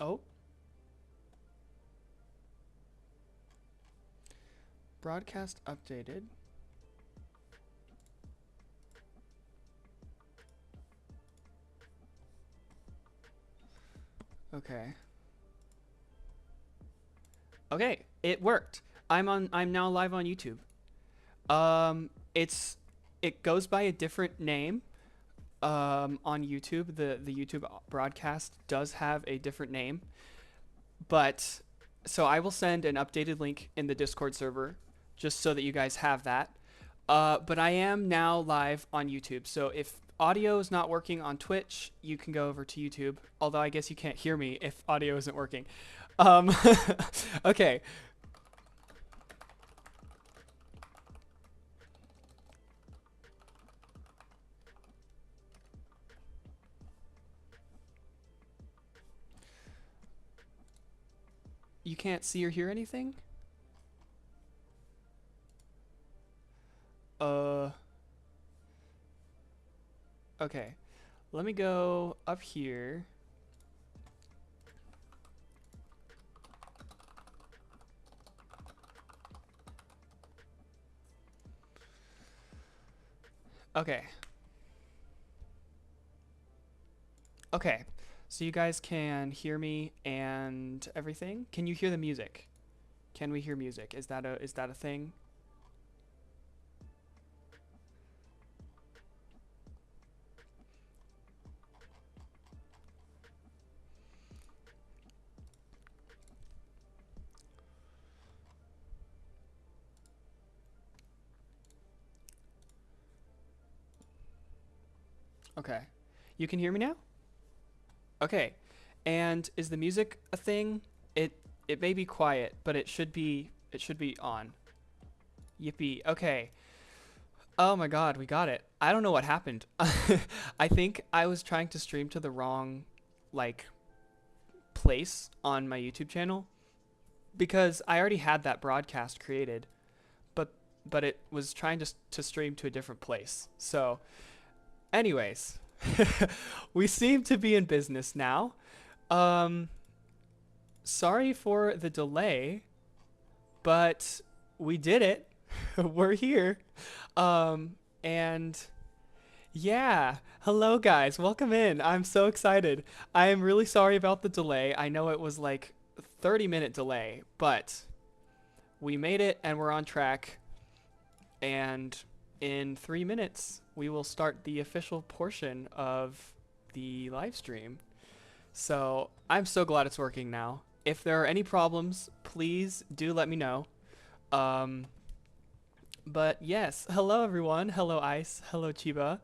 Oh. Broadcast updated. Okay. Okay, it worked. I'm now live on YouTube. It goes by a different name. On YouTube, the YouTube broadcast does have a different name. But so I will send an updated link in the Discord server just so that you guys have that. But I am now live on YouTube. So if audio is not working on Twitch, you can go over to YouTube. Although I guess you can't hear me if audio isn't working. Okay. You can't see or hear anything? Okay. Let me go up here. Okay. Okay. So you guys can hear me and everything. Can you hear the music? Can we hear music? Is that a thing? Okay. You can hear me now? Okay. And is the music a thing? It may be quiet, but it should be on. Yippee. Okay. Oh my god, we got it. I don't know what happened. I think I was trying to stream to the wrong like place on my YouTube channel because I already had that broadcast created, but it was trying to stream to a different place. So anyways, we seem to be in business now. Sorry for the delay, but we did it. We're here. And yeah, hello guys, welcome in. I'm so excited. I am really sorry about the delay. I know it was like a 30-minute delay, but we made it and we're on track. And in 3 minutes, we will start the official portion of the live stream. So I'm so glad it's working now. If there are any problems, please do let me know. But yes, hello everyone. Hello Ice. Hello Chiba.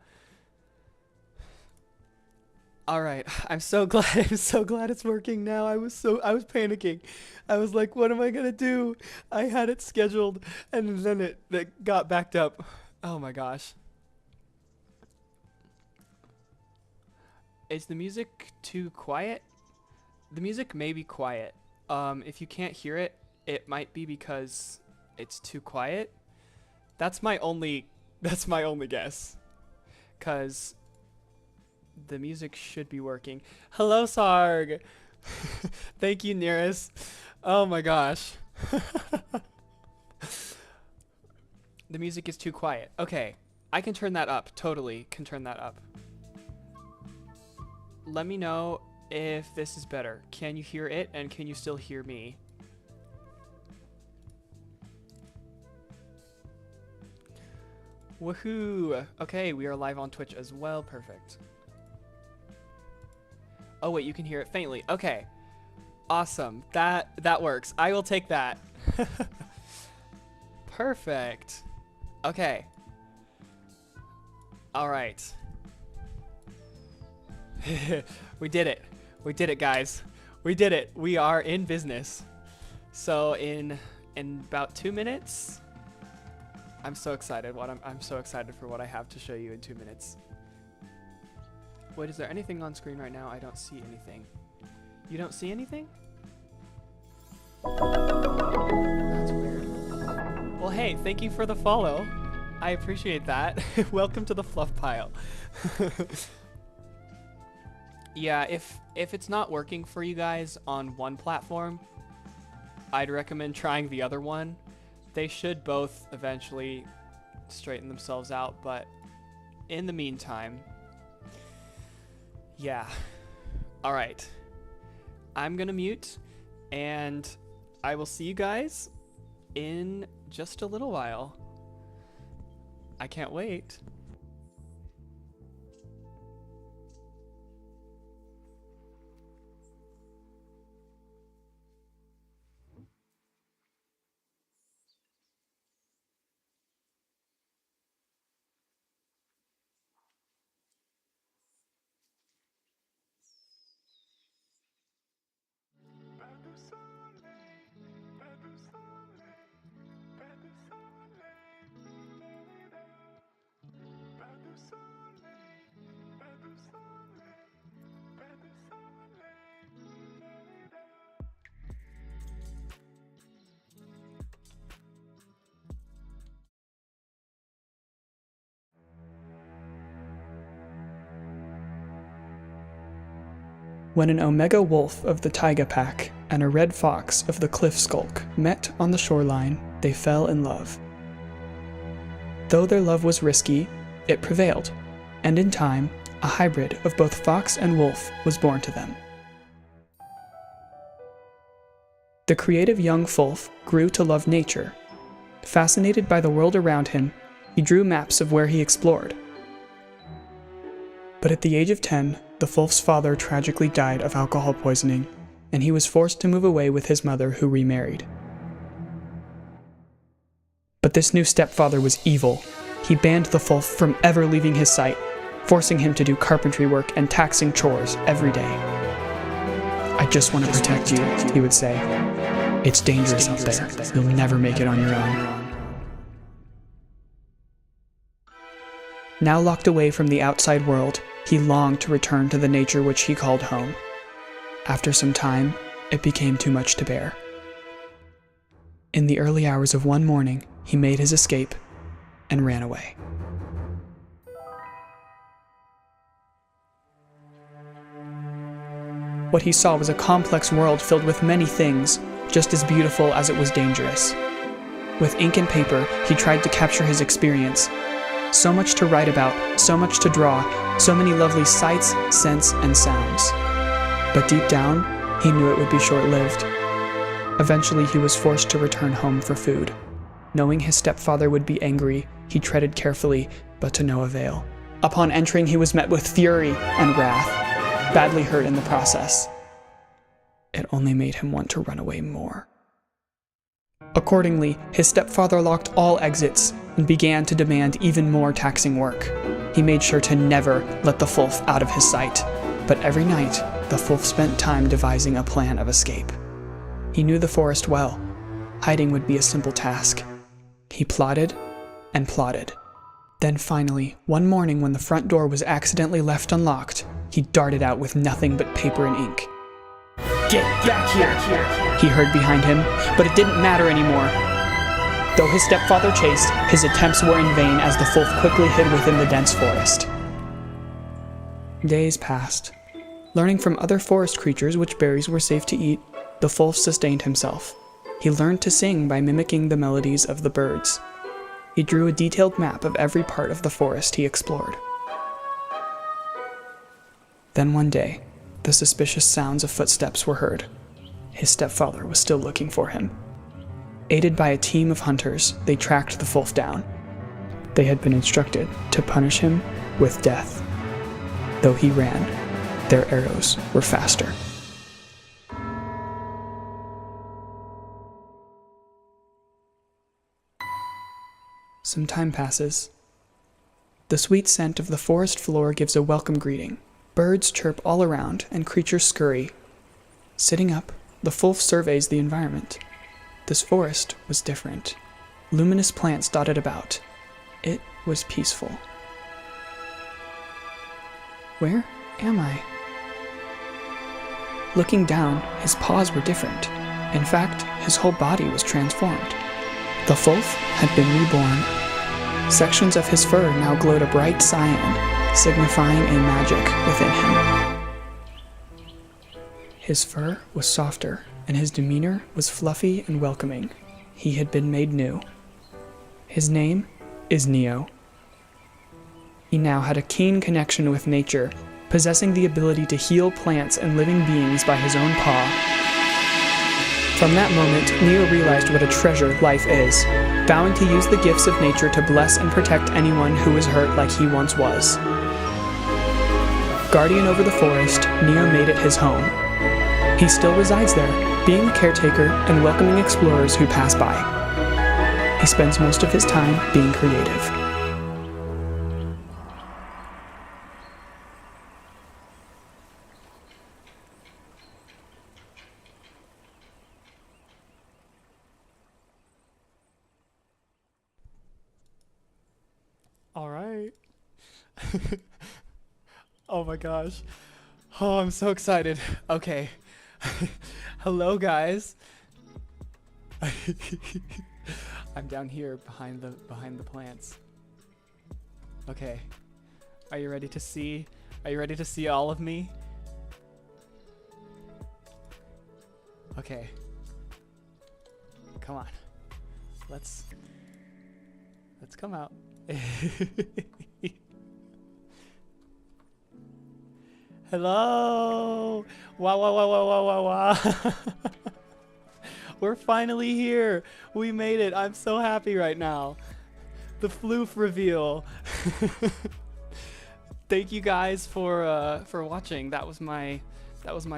All right, I'm so glad. I'm so glad it's working now. I was panicking. I was like, what am I gonna do? I had it scheduled, and then it got backed up. Oh my gosh. Is the music too quiet? The music may be quiet. If you can't hear it, it might be because it's too quiet. That's my only guess. 'Cause the music should be working. Hello, Sarg. Thank you, Nearest. Oh my gosh. The music is too quiet. Okay, I can turn that up. Totally can turn that up. Let me know if this is better. Can you hear it and can you still hear me? Woohoo! Okay, we are live on Twitch as well. Perfect. Oh wait, you can hear it faintly. Okay. Awesome. That works. I will take that. Perfect. Okay. All right. We did it. We did it, guys. We did it. We are in business. So in about 2 minutes, I'm so excited. I'm so excited for what I have to show you in 2 minutes. Wait, is there anything on screen right now? I don't see anything. You don't see anything? That's weird. Well, hey, thank you for the follow. I appreciate that. Welcome to the fluff pile. Yeah, if it's not working for you guys on one platform, I'd recommend trying the other one. They should both eventually straighten themselves out, but in the meantime, yeah. All right. I'm gonna mute, and I will see you guys in just a little while. I can't wait. When an omega wolf of the taiga pack and a red fox of the cliff skulk met on the shoreline, they fell in love. Though their love was risky, it prevailed, and in time, a hybrid of both fox and wolf was born to them. The creative young Fulf grew to love nature. Fascinated by the world around him, he drew maps of where he explored. But at the age of 10, the Fulf's father tragically died of alcohol poisoning, and he was forced to move away with his mother, who remarried. But this new stepfather was evil. He banned the Fulf from ever leaving his sight, forcing him to do carpentry work and taxing chores every day. "I just want to protect you," he would say. "It's dangerous out there. You'll never make it on your own." Now locked away from the outside world, he longed to return to the nature which he called home. After some time, it became too much to bear. In the early hours of one morning, he made his escape and ran away. What he saw was a complex world filled with many things, just as beautiful as it was dangerous. With ink and paper, he tried to capture his experience. So much to write about, so much to draw, so many lovely sights, scents, and sounds. But deep down, he knew it would be short-lived. Eventually, he was forced to return home for food. Knowing his stepfather would be angry, he treaded carefully, but to no avail. Upon entering, he was met with fury and wrath, badly hurt in the process. It only made him want to run away more. Accordingly, his stepfather locked all exits and began to demand even more taxing work. He made sure to never let the Fulf out of his sight, but every night, the Fulf spent time devising a plan of escape. He knew the forest well. Hiding would be a simple task. He plotted and plotted. Then finally, one morning when the front door was accidentally left unlocked, he darted out with nothing but paper and ink. "Get back here!" he heard behind him, but it didn't matter anymore. Though his stepfather chased, his attempts were in vain as the Fulf quickly hid within the dense forest. Days passed. Learning from other forest creatures which berries were safe to eat, the Fulf sustained himself. He learned to sing by mimicking the melodies of the birds. He drew a detailed map of every part of the forest he explored. Then one day, the suspicious sounds of footsteps were heard. His stepfather was still looking for him. Aided by a team of hunters, they tracked the Fulf down. They had been instructed to punish him with death. Though he ran, their arrows were faster. Some time passes. The sweet scent of the forest floor gives a welcome greeting. Birds chirp all around, and creatures scurry. Sitting up, the Fulf surveys the environment. This forest was different. Luminous plants dotted about. It was peaceful. Where am I? Looking down, his paws were different. In fact, his whole body was transformed. The Fulf had been reborn. Sections of his fur now glowed a bright cyan, signifying a magic within him. His fur was softer, and his demeanor was fluffy and welcoming. He had been made new. His name is Neo. He now had a keen connection with nature, possessing the ability to heal plants and living beings by his own paw. From that moment, Neo realized what a treasure life is, vowing to use the gifts of nature to bless and protect anyone who was hurt like he once was. Guardian over the forest, Neo made it his home. He still resides there, being a caretaker and welcoming explorers who pass by. He spends most of his time being creative. All right. Oh my gosh. Oh, I'm so excited. Okay. Hello, guys. I'm down here behind the plants. Okay. Are you ready to see? Are you ready to see all of me? Okay. Come on. Let's come out. Hello! Wow, wow, wow, wow, wow, wow, wow. We're finally here. We made it. I'm so happy right now. The floof reveal. Thank you guys for watching. That was my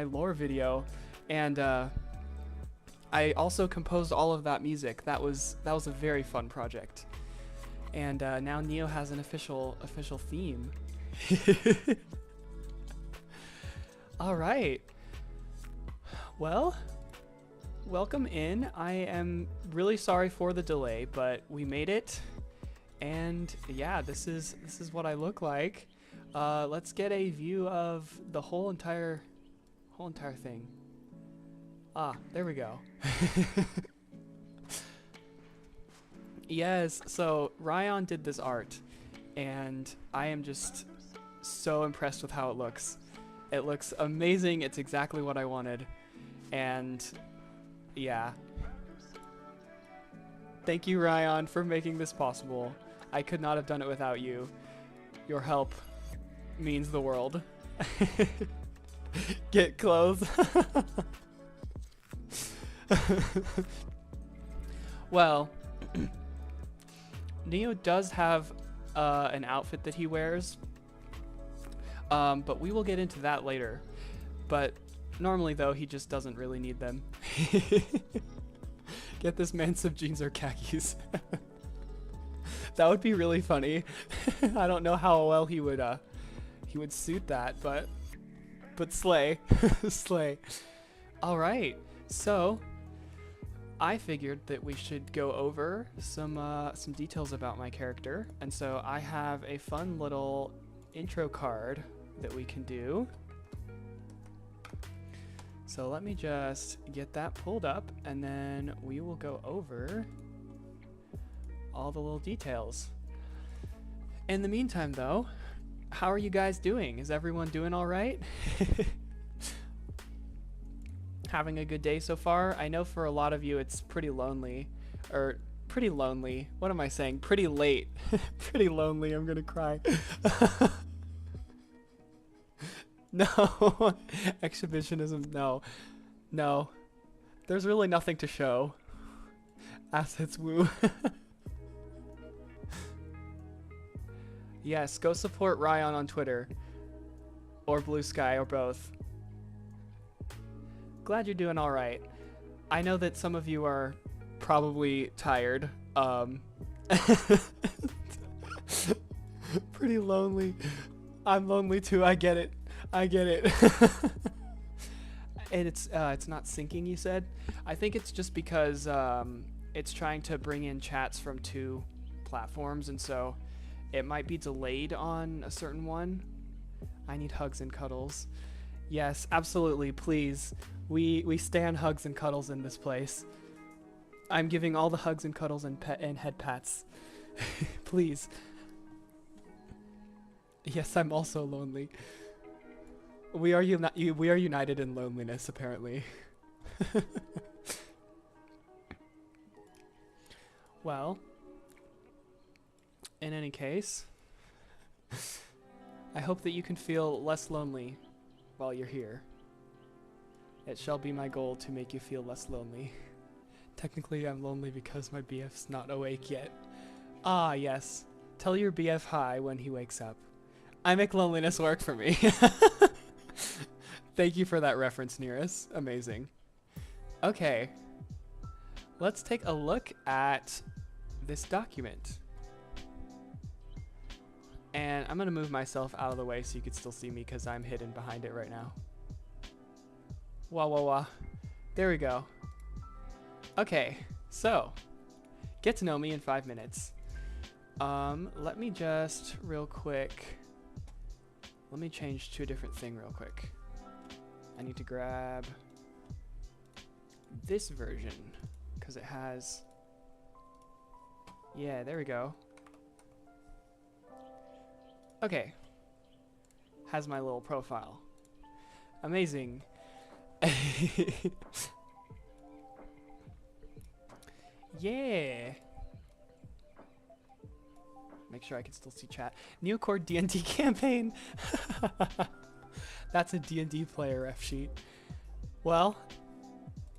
lore video, and I also composed all of that music. That was a very fun project. And now Neo has an official theme. All right. Well, welcome in. I am really sorry for the delay, but we made it. And yeah, this is what I look like. Let's get a view of the whole entire thing. Ah, there we go. Yes, so Ryan did this art, and I am just so impressed with how it looks. It looks amazing. It's exactly what I wanted. And yeah. Thank you, Ryan, for making this possible. I could not have done it without you. Your help means the world. Get clothes. Well, Neo does have an outfit that he wears, but we will get into that later. But normally, though, he just doesn't really need them. Get this man some jeans or khakis. That would be really funny. I don't know how well he would suit that, but slay. Slay. All right, so I figured that we should go over some details about my character, and so I have a fun little intro card that we can do. So let me just get that pulled up, and then we will go over all the little details. In the meantime, though, how are you guys doing? Is everyone doing all right? Having a good day so far? I know for a lot of you it's pretty lonely, or pretty lonely. What am I saying? Pretty late. Pretty lonely. I'm gonna cry. No. Exhibitionism. No. No. There's really nothing to show. Assets woo. Yes, go support Ryan on Twitter. Or Blue Sky, or both. Glad you're doing all right. I know that some of you are probably tired. Pretty lonely. I'm lonely too. I get it. I get it. And it's not syncing, you said? I think it's just because it's trying to bring in chats from 2 platforms, and so it might be delayed on a certain one. I need hugs and cuddles. Yes, absolutely, please. We stand hugs and cuddles in this place. I'm giving all the hugs and cuddles and head pats. Please. Yes, I'm also lonely. We are united in loneliness, apparently. Well, in any case, I hope that you can feel less lonely while you're here. It shall be my goal to make you feel less lonely. Technically, I'm lonely because my BF's not awake yet. Ah, yes. Tell your BF hi when he wakes up. I make loneliness work for me. Thank you for that reference, Nearest. Amazing. Okay. Let's take a look at this document. And I'm going to move myself out of the way so you can still see me because I'm hidden behind it right now. Wah, wah, wah. There we go. Okay, so get to know me in 5 minutes. Let me just real quick. Let me change to a different thing real quick. I need to grab this version because it has. Yeah, there we go. Okay. Has my little profile. Amazing. Yeah. Make sure I can still see chat. Neocore D&D campaign. That's a D&D player ref sheet. Well,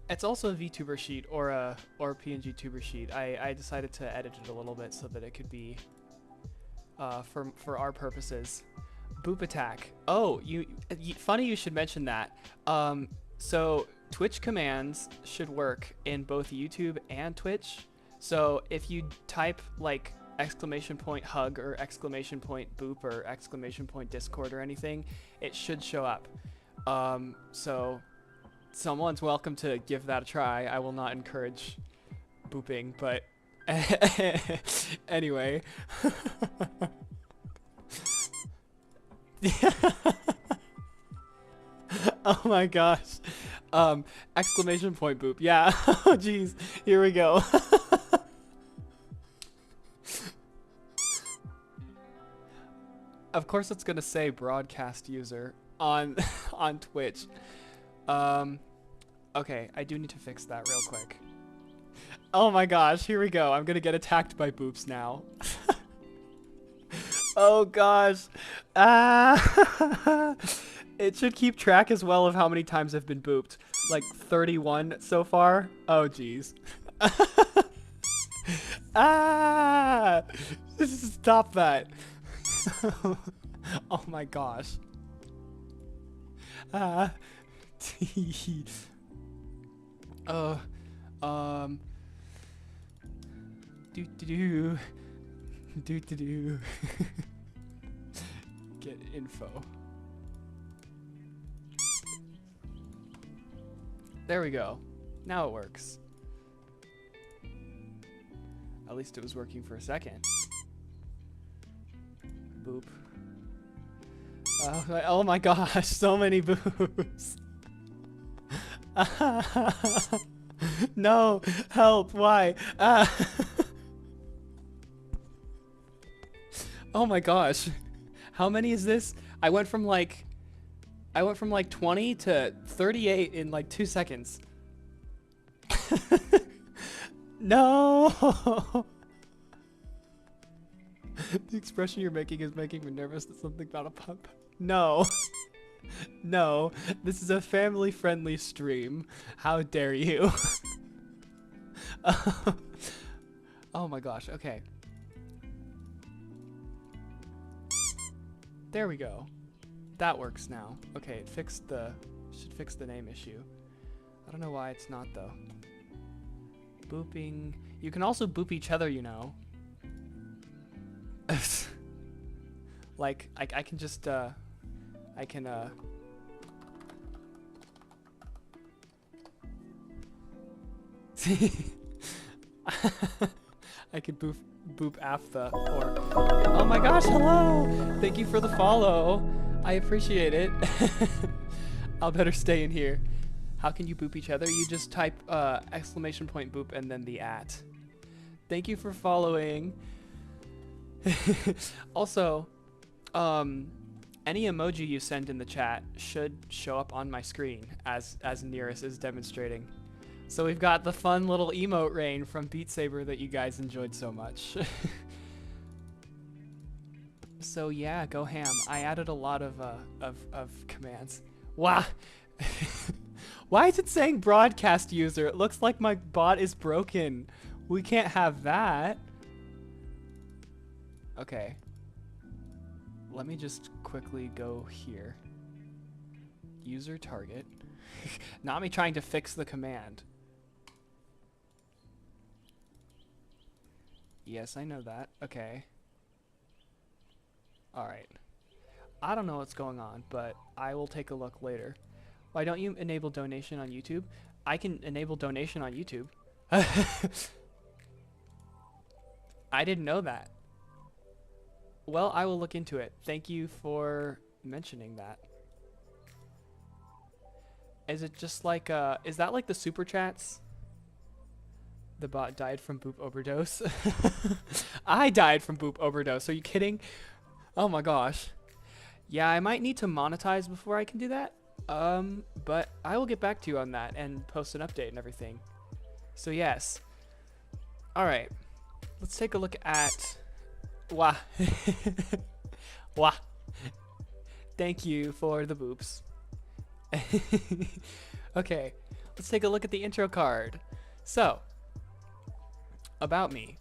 it's also a VTuber sheet or a PNGTuber sheet. I decided to edit it a little bit so that it could be for our purposes. Boop attack. Oh, funny you should mention that. So Twitch commands should work in both YouTube and Twitch. So if you type like !hug or !boop or !discord or anything, it should show up. So someone's welcome to give that a try. I will not encourage booping, but anyway. Oh my gosh. !boop. Yeah. Oh geez. Here we go. Of course it's gonna say broadcast user on Twitch. Okay, I do need to fix that real quick. Oh my gosh, here we go. I'm gonna get attacked by boops now. Oh gosh. It should keep track as well of how many times I've been booped. Like 31 so far. Oh geez. Stop that. Oh my gosh. Do. Get info. There we go. Now it works. At least it was working for a second. Boop. Oh my gosh, so many boops. No, help, why? Oh my gosh. How many is this? I went from like 20 to 38 in like 2 seconds. No. The expression you're making is making me nervous that something about a pump. No. No. This is a family-friendly stream. How dare you? Oh my gosh. Okay. There we go. That works now. Okay, it fixed should fix the name issue. I don't know why it's not though. Booping. You can also boop each other, you know. Like I can just I can I could boop after or oh my gosh, hello! Thank you for the follow. I appreciate it. I'll better stay in here. How can you boop each other? You just type !boop and then the @. Thank you for following. Also, any emoji you send in the chat should show up on my screen as Nearest is demonstrating. So we've got the fun little emote rain from Beat Saber that you guys enjoyed so much. So yeah, go ham. I added a lot of commands. Wow. Why is it saying broadcast user? It looks like my bot is broken. We can't have that. Okay. Let me just quickly go here. User target. Not me trying to fix the command. Yes, I know that. Okay. Alright. I don't know what's going on, but I will take a look later. Why don't you enable donation on YouTube? I can enable donation on YouTube. I didn't know that. Well, I will look into it. Thank you for mentioning that. Is it just like, is that like the super chats? The bot died from boop overdose. I died from boop overdose. Are you kidding? Oh my gosh. Yeah, I might need to monetize before I can do that. But I will get back to you on that and post an update and everything. So yes. All right. Let's take a look at. Wah. Wah. Thank you for the boops. Okay. Let's take a look at the intro card. So. About me.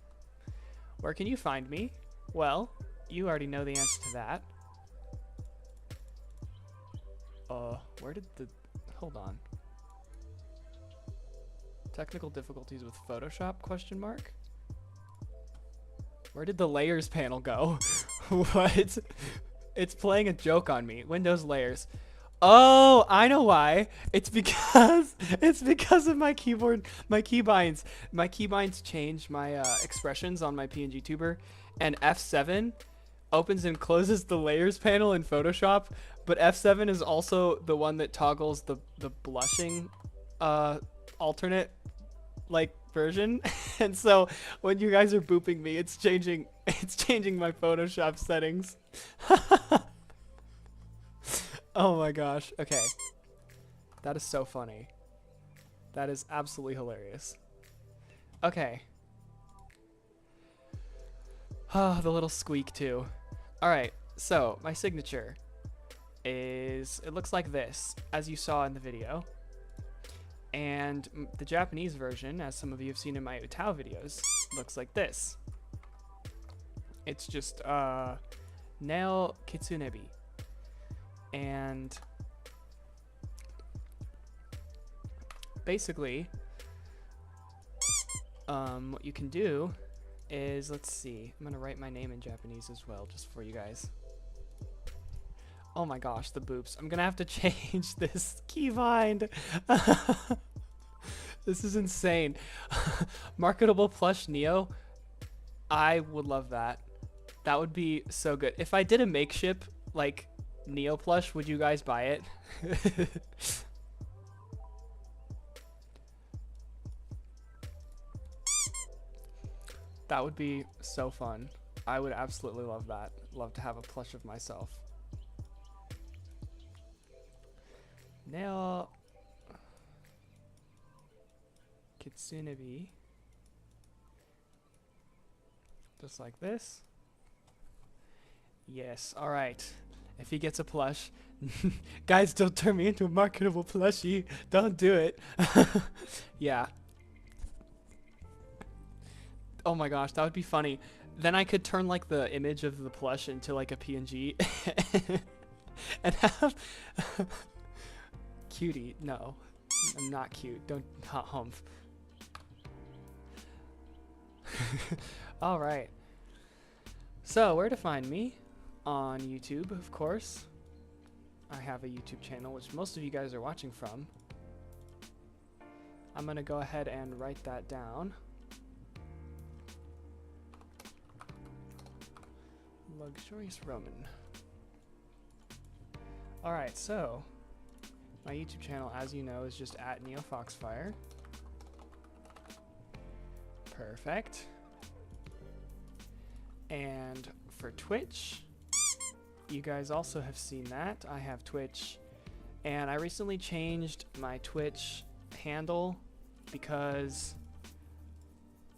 Where can you find me? Well, you already know the answer to that. Where did the... Hold on. Technical difficulties with Photoshop, question mark? Where did the layers panel go? What? It's playing a joke on me. Windows layers. Oh, I know why. It's because of my keyboard, my keybinds. My keybinds change my expressions on my PNGTuber, and F7 opens and closes the layers panel in Photoshop, but F7 is also the one that toggles the blushing alternate like version. And so when you guys are booping me, it's changing my Photoshop settings. Oh my gosh. Okay. That is so funny. That is absolutely hilarious. Okay. Oh, the little squeak too. Alright, so my signature is, it looks like this, as you saw in the video. And the Japanese version, as some of you have seen in my UTAU videos, looks like this. It's just Neo狐火. And basically, what you can do is, let's see, I'm gonna write my name in Japanese as well, just for you guys. Oh my gosh, the boops. I'm gonna have to change this keybind. This is insane. Marketable plush Neo. I would love that. That would be so good. If I did a makeshift, like, Neo plush, would you guys buy it? That would be so fun. I would absolutely love that. Love to have a plush of myself. Neo Kitsunebi. Just like this. Yes, alright. If he gets a plush. Guys, don't turn me into a marketable plushie. Don't do it. Yeah. Oh my gosh, that would be funny. Then I could turn like the image of the plush into like a PNG. And have... Cutie. No. I'm not cute. Don't humph. Alright. So, where to find me? On YouTube, of course. I have a YouTube channel, which most of you guys are watching from. I'm gonna go ahead and write that down. Luxurious Roman. Alright, so my YouTube channel, as you know, is just at NeoFoxFire. Perfect. And for Twitch, you guys also have seen that. I have Twitch, and I recently changed my Twitch handle because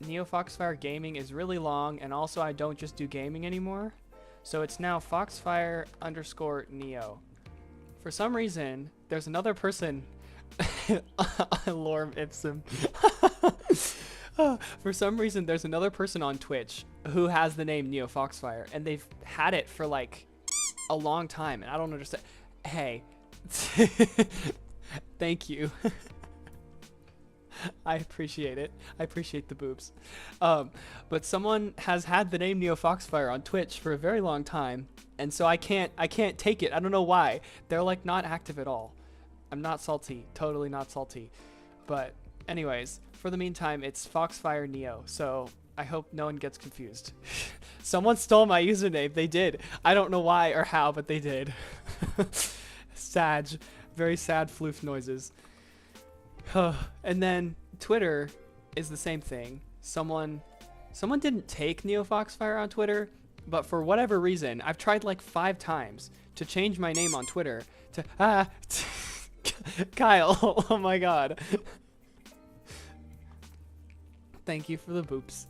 NeoFoxFire Gaming is really long, and also I don't just do gaming anymore. So it's now Foxfire_Neo. For some reason, there's another person Lorem Ipsum. For some reason, there's another person on Twitch who has the name NeoFoxFire, and they've had it for like a long time, and I don't understand. Hey, thank you. I appreciate it. I appreciate the boobs. But someone has had the name NeoFoxFire on Twitch for a very long time, and so I can't take it. I don't know why. They're like not active at all. I'm not salty. Totally not salty. But anyways, for the meantime, it's Foxfire Neo. So I hope no one gets confused. Someone stole my username. They did. I don't know why or how, but they did. Sad. Very sad floof noises. And then Twitter is the same thing. Someone didn't take NeoFoxFire on Twitter, but for whatever reason, I've tried like 5 times to change my name on Twitter to Kyle. Oh my god. Thank you for the boops.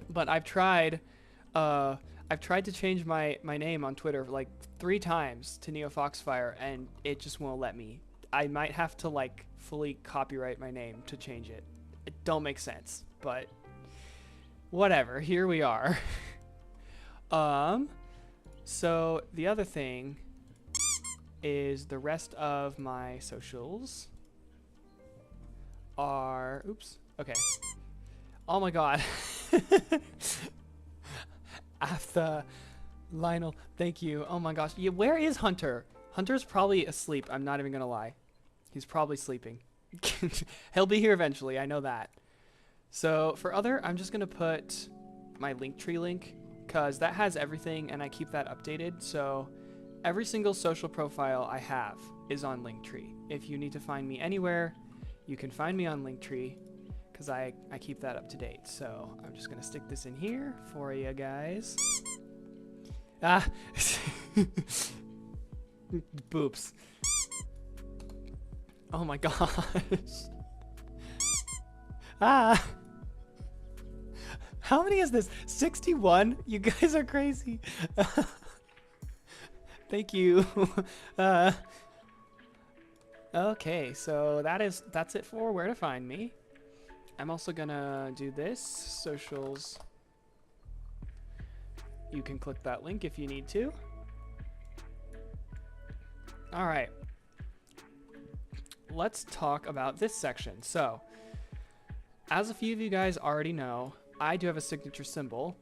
But I've tried to change my name on Twitter like 3 times to NeoFoxFire, and it just won't let me. I might have to like fully copyright my name to change it. It don't make sense, but whatever. Here we are. So the other thing is the rest of my socials are, oops, okay. Oh my god. After Lionel, thank you. Oh my gosh. Yeah, where is Hunter? Hunter's probably asleep. I'm not even gonna lie. He's probably sleeping. He'll be here eventually. I know that. So for other, I'm just gonna put my Linktree link because that has everything and I keep that updated. So every single social profile I have is on Linktree. If you need to find me anywhere, you can find me on Linktree because I keep that up to date. So I'm just gonna stick this in here for you guys. Ah, boops. Oh my gosh. Ah. How many is this? 61? You guys are crazy. Thank you. Okay, so that's it for where to find me. I'm also gonna do this, socials. You can click that link if you need to. All right. Let's talk about this section. So, as a few of you guys already know, I do have a signature symbol.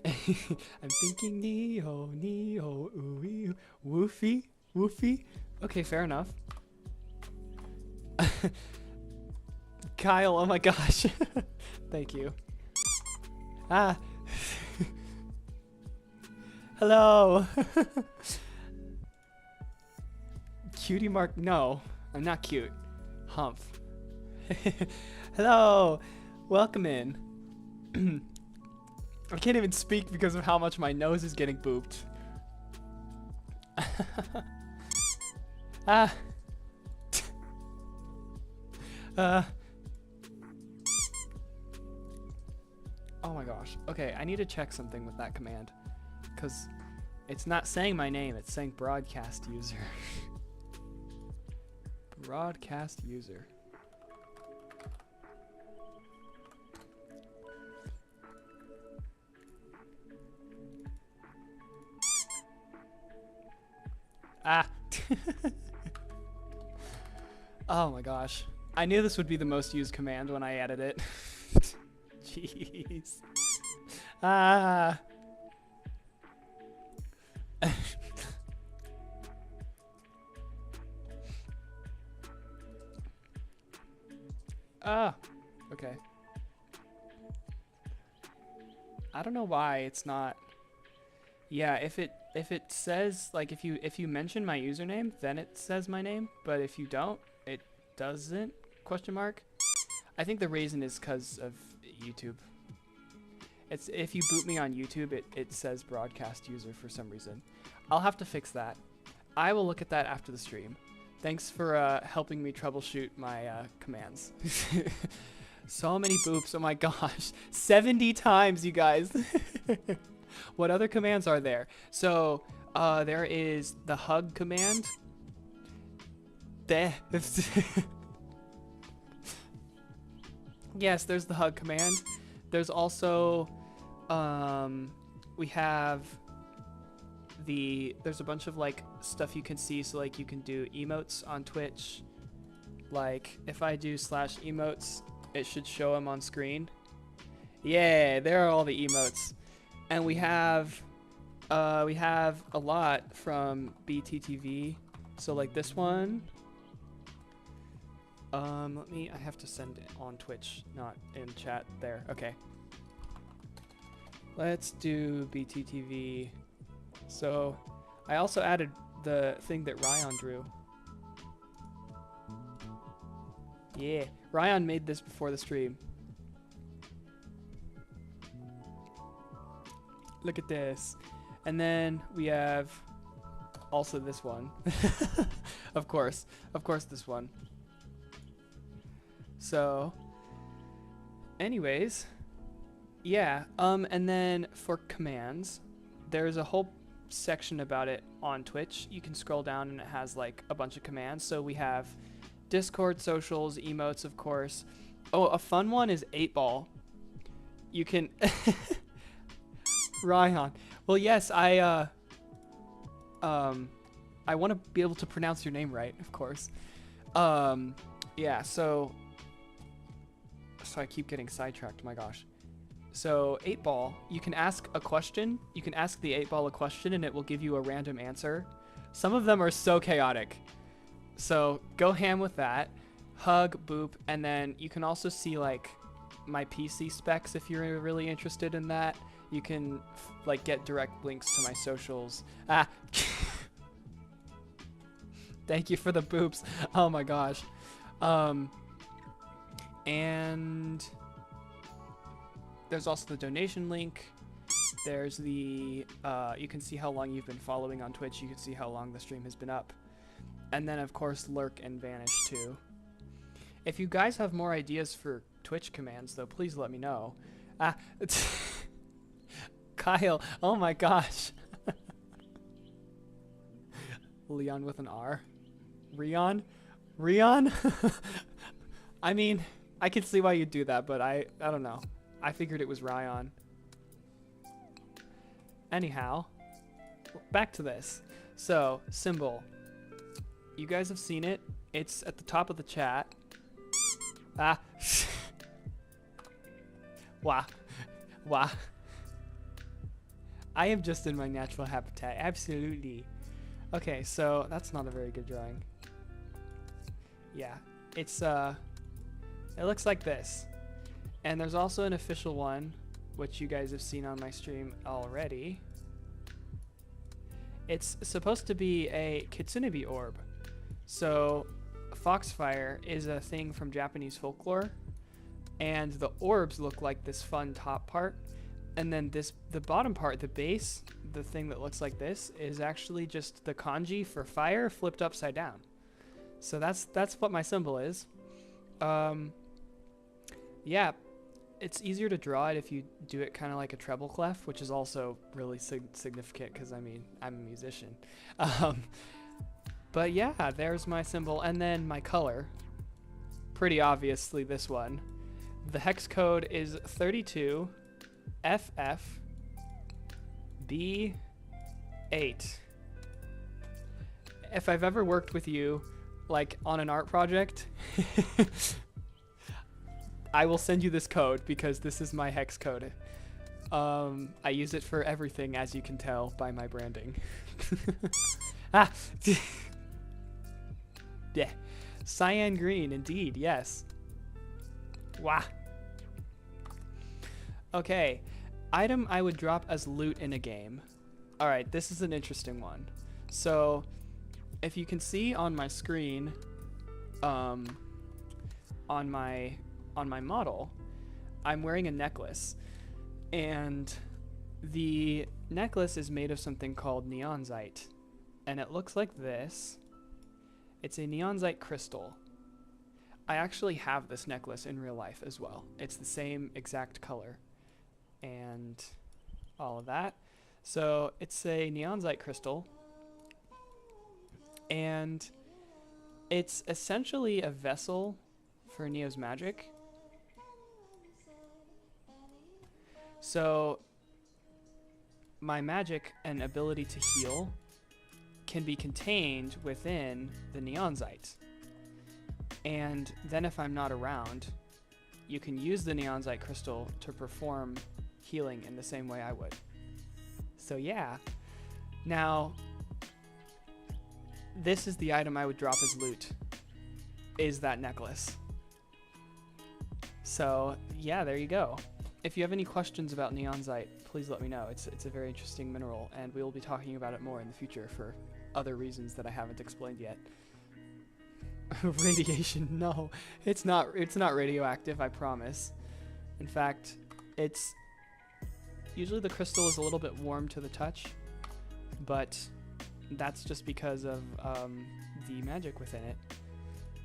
I'm thinking Neo, Neo, ooey, woofy, woofy. Okay, fair enough. Kyle, oh my gosh. Thank you. Ah. Hello. Cutie mark, no, I'm not cute. Humph. Hello, welcome in. I can't even speak because of how much my nose is getting booped. Ah. Oh my gosh. Okay, I need to check something with that command. Because it's not saying my name, it's saying broadcast user. Broadcast user. Ah. Oh my gosh. I knew this would be the most used command when I added it. Jeez. Ah. Ah. Okay. I don't know why it's not. Yeah, if it says like if you mention my username, then it says my name, but if you don't, it doesn't? Question mark. I think the reason is because of YouTube. It's if you boot me on YouTube, it says broadcast user for some reason. I'll have to fix that. I will look at that after the stream. Thanks for helping me troubleshoot my commands. So many boops, oh my gosh. 70 times, you guys. What other commands are there? So there is the hug command. Yes, there's the hug command. There's also we have there's a bunch of like stuff you can see. So like you can do emotes on Twitch. Like if I do /emotes, it should show them on screen. Yeah, there are all the emotes. And we have a lot from BTTV. So like this one. I have to send it on Twitch, not in chat there. Okay. Let's do BTTV. So I also added the thing that Ryan drew. Yeah, Ryan made this before the stream. Look at this. And then we have also this one. Of course this one. So anyways, yeah, and then for commands, there's a whole section about it on Twitch. You can scroll down and it has like a bunch of commands. So we have Discord, socials, emotes, of course. Oh, a fun one is 8-ball. You can Ryan. Well, yes, I want to be able to pronounce your name right, of course. Yeah, so I keep getting sidetracked, my gosh. So 8-ball, you can ask a question. You can ask the 8-ball a question and it will give you a random answer. Some of them are so chaotic. So go ham with that. Hug, boop, and then you can also see like my PC specs if you're really interested in that. You can like get direct links to my socials. Ah. Thank you for the boops. Oh my gosh. And there's also the donation link. There's the, you can see how long you've been following on Twitch. You can see how long the stream has been up. And then of course, lurk and vanish too. If you guys have more ideas for Twitch commands though, please let me know. Ah, Kyle, oh my gosh. Leon with an R. Rion? I mean, I can see why you'd do that, but I don't know. I figured it was Ryan. Anyhow, back to this. So, symbol. You guys have seen it. It's at the top of the chat. Ah. Wah. Wah. I am just in my natural habitat. Absolutely. Okay, so that's not a very good drawing. Yeah. It's, it looks like this. And there's also an official one, which you guys have seen on my stream already. It's supposed to be a Kitsunebi orb. So, Foxfire is a thing from Japanese folklore, and the orbs look like this fun top part, and then the bottom part, the base, the thing that looks like this, is actually just the kanji for fire flipped upside down. So that's what my symbol is. Yeah, it's easier to draw it if you do it kind of like a treble clef, which is also really significant because, I mean, I'm a musician. But yeah, there's my symbol. And then my color, pretty obviously this one. The hex code is 32FFB8. If I've ever worked with you, like on an art project, I will send you this code because this is my hex code. I use it for everything, as you can tell by my branding. Ah! Yeah. Cyan green, indeed, yes. Wah. Okay. Item I would drop as loot in a game. Alright, this is an interesting one. So, if you can see on my screen, on my model, I'm wearing a necklace. And the necklace is made of something called neonzite, and it looks like this. It's a neonzite crystal. I actually have this necklace in real life as well. It's the same exact color and all of that. So it's a neonzite crystal, and it's essentially a vessel for Neo's magic. So my magic and ability to heal can be contained within the neonzite. And then if I'm not around, you can use the neonzite crystal to perform healing in the same way I would. So yeah. Now, this is the item I would drop as loot, is that necklace. So yeah, there you go. If you have any questions about neonzite, please let me know. It's a very interesting mineral, and we will be talking about it more in the future for other reasons that I haven't explained yet. Radiation, no. It's not radioactive, I promise. In fact, it's usually the crystal is a little bit warm to the touch, but that's just because of the magic within it.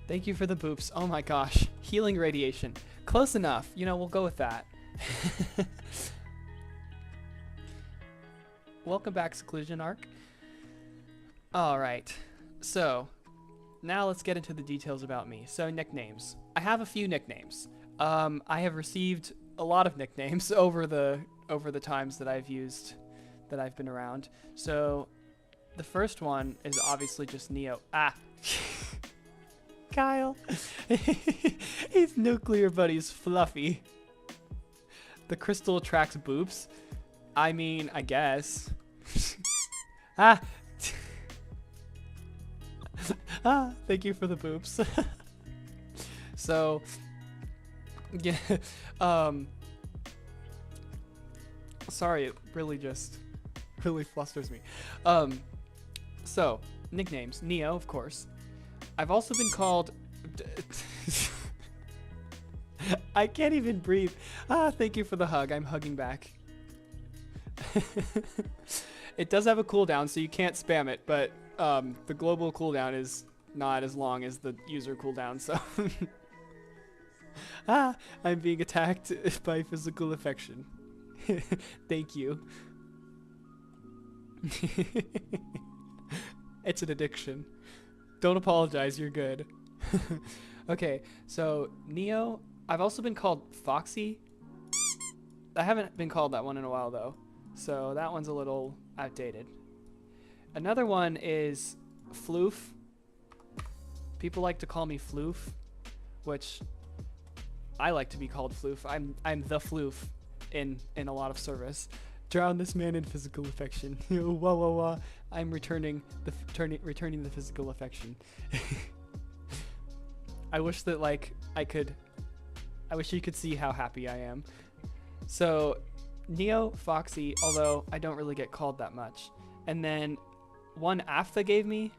Thank you for the boops. Oh my gosh. Healing radiation. Close enough. You know, we'll go with that. Welcome back, Seclusion Arc. Alright. So, now let's get into the details about me. So, nicknames. I have a few nicknames. I have received a lot of nicknames over the times that I've been around. So, the first one is obviously just Neo. Ah! Kyle! His nuclear buddy's Fluffy. The crystal attracts boops. I mean, I guess. Ah! Ah, thank you for the boops. So, yeah, sorry, it really flusters me. So, nicknames. Neo, of course. I've also been called... I can't even breathe. Ah, thank you for the hug. I'm hugging back. It does have a cooldown, so you can't spam it, but the global cooldown is not as long as the user cooldown, so... Ah, I'm being attacked by physical affection. Thank you. It's an addiction. Don't apologize, you're good. Okay, so Neo, I've also been called Foxy. I haven't been called that one in a while though, so that one's a little outdated. Another one is Floof. People like to call me Floof, which I like to be called Floof. I'm the Floof in a lot of service. Drown this man in physical affection. Wah wah wah. I'm returning the physical affection. I wish that I wish you could see how happy I am. So Neo Foxy, although I don't really get called that much. And then one Aftha gave me,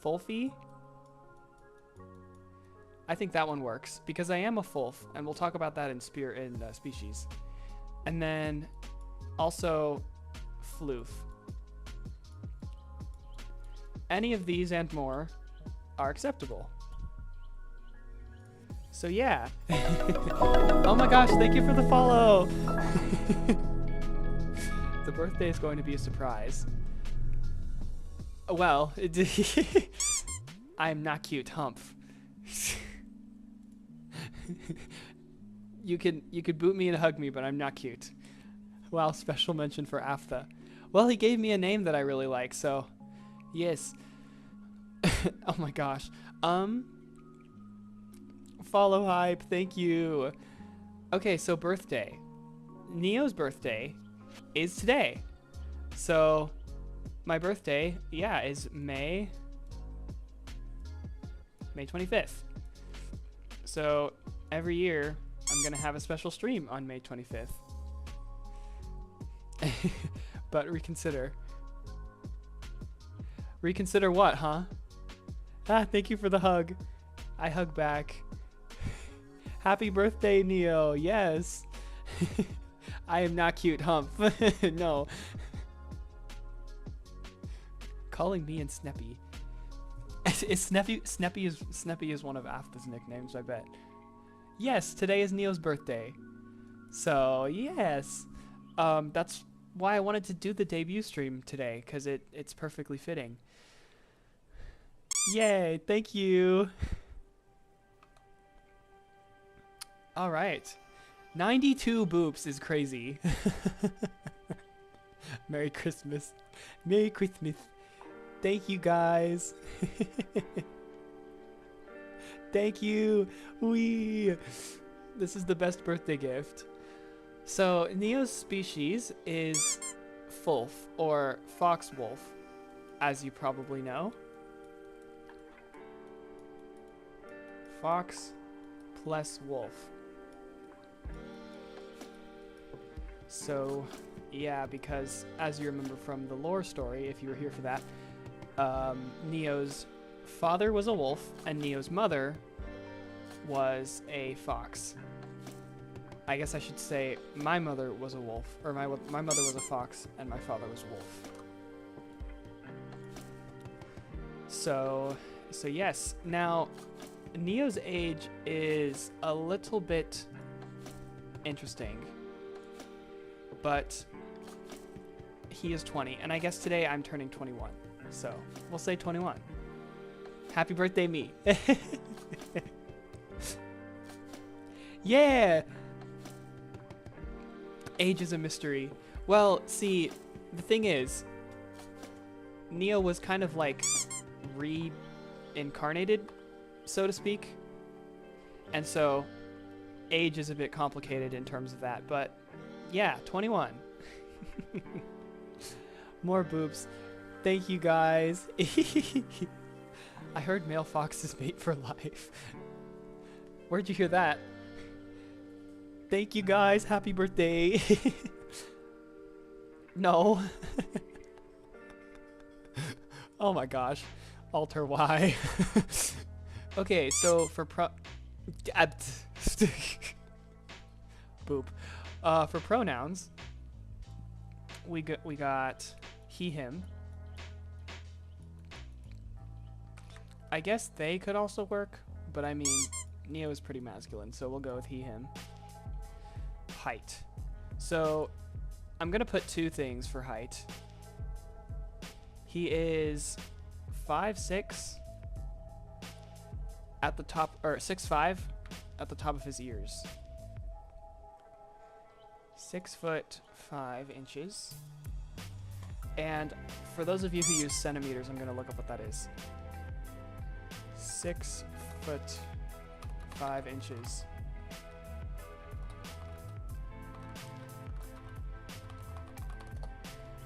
Fulfy. I think that one works because I am a Fulf, and we'll talk about that in species. And then also Floof. Any of these and more are acceptable. So yeah. Oh my gosh, thank you for the follow. The birthday is going to be a surprise. Well, I'm not cute, Humph. You could boot me and hug me, but I'm not cute. Wow, special mention for Aftha. Well, he gave me a name that I really like, so yes. Oh my gosh. Follow hype, thank you. Okay, so birthday. Neo's birthday is today. So my birthday, yeah, is May 25th. So every year I'm gonna have a special stream on May 25th. But reconsider. Reconsider what, huh? Ah, thank you for the hug. I hug back. Happy birthday, Neo. Yes. I am not cute, Hump. No. Calling me and Sneppy. Is Sneppy is one of Afta's nicknames, I bet. Yes, today is Neo's birthday. So yes. That's why I wanted to do the debut stream today, because it's perfectly fitting. Yay, thank you. Alright. 92 boops is crazy. Merry Christmas. Merry Christmas. Thank you guys. Thank you. Wee. This is the best birthday gift. So Neo's species is floof, or fox wolf, as you probably know. Fox plus wolf. So yeah, because as you remember from the lore story, if you were here for that, Neo's father was a wolf and Neo's mother was a fox. I guess I should say my mother was a wolf, or my mother was a fox and my father was a wolf. So yes. Now, Neo's age is a little bit interesting, but he is 20, and I guess today I'm turning 21. So we'll say 21. Happy birthday, me. Yeah. Age is a mystery. Well, see, the thing is, Neo was kind of like reincarnated, so to speak. And so age is a bit complicated in terms of that, but yeah, 21. More boobs. Thank you guys. I heard male foxes mate for life. Where'd you hear that? Thank you guys. Happy birthday. No. Oh my gosh. Alter Y. Okay, so for boop. For pronouns, we got he, him. I guess they could also work, but I mean, Neo is pretty masculine, so we'll go with he, him. Height. So I'm gonna put two things for height. He is 5'6" at the top, or 6'5" at the top of his ears. 6'5". And for those of you who use centimeters, I'm gonna look up what that is. 6'5".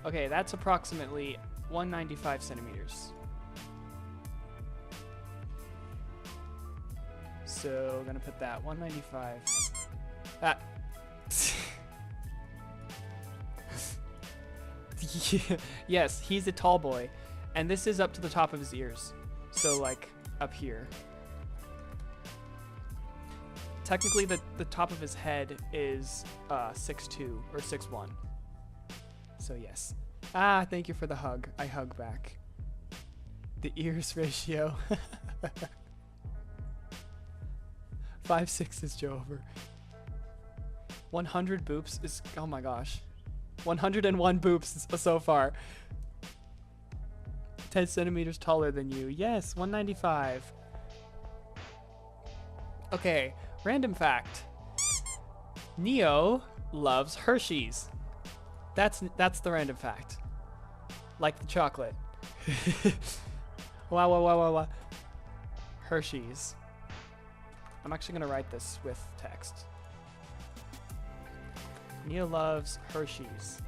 Okay, that's approximately 195 centimeters. So I'm gonna put that 195. That. Yes, he's a tall boy, and this is up to the top of his ears. So like up here. Technically, the top of his head is 6'2" or 6'1". So yes. Ah, thank you for the hug. I hug back. The ears ratio. 5'6" is Joe over. 100 boops is, oh my gosh. 101 boops so far. 10 centimeters taller than you. Yes, 195. Okay, random fact. Neo loves Hershey's. That's the random fact. Like the chocolate. Wow. Hershey's. I'm actually gonna write this with text. Neo loves Hershey's.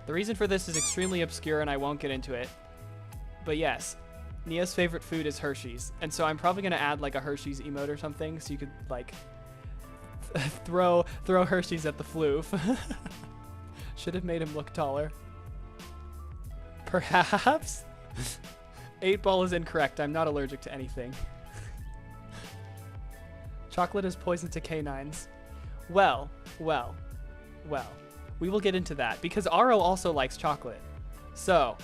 The reason for this is extremely obscure and I won't get into it. But yes, Neo's favorite food is Hershey's. And so I'm probably gonna add like a Hershey's emote or something so you could like throw Hershey's at the floof. Should have made him look taller. Perhaps? 8-ball is incorrect. I'm not allergic to anything. Chocolate is poison to canines. Well, Well, we will get into that because Aro also likes chocolate. So,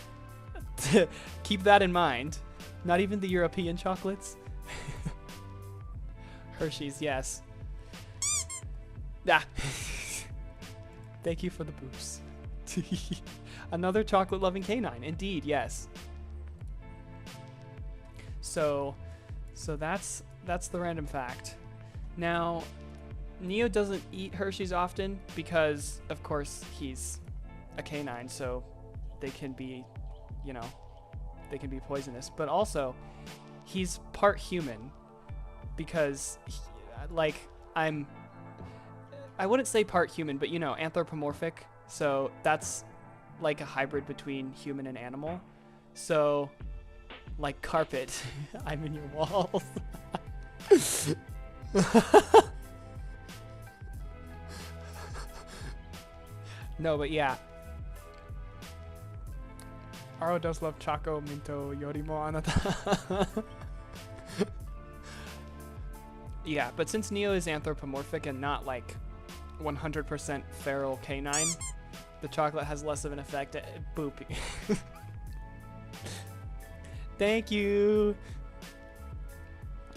keep that in mind. Not even the European chocolates. Hershey's, yes. Ah. Thank you for the boost. Another chocolate-loving canine. Indeed, yes. So that's the random fact. Now, Neo doesn't eat Hershey's often because, of course, he's a canine, so they can be, you know, they can be poisonous. But also, he's part human because, I wouldn't say part human, but, you know, anthropomorphic. So that's like a hybrid between human and animal. So, like carpet, I'm in your walls. No, but yeah. Aro does love Choco Minto Yorimo Anata. Yeah, but since Neo is anthropomorphic and not like 100% feral canine, the chocolate has less of an effect at boopy. Thank you.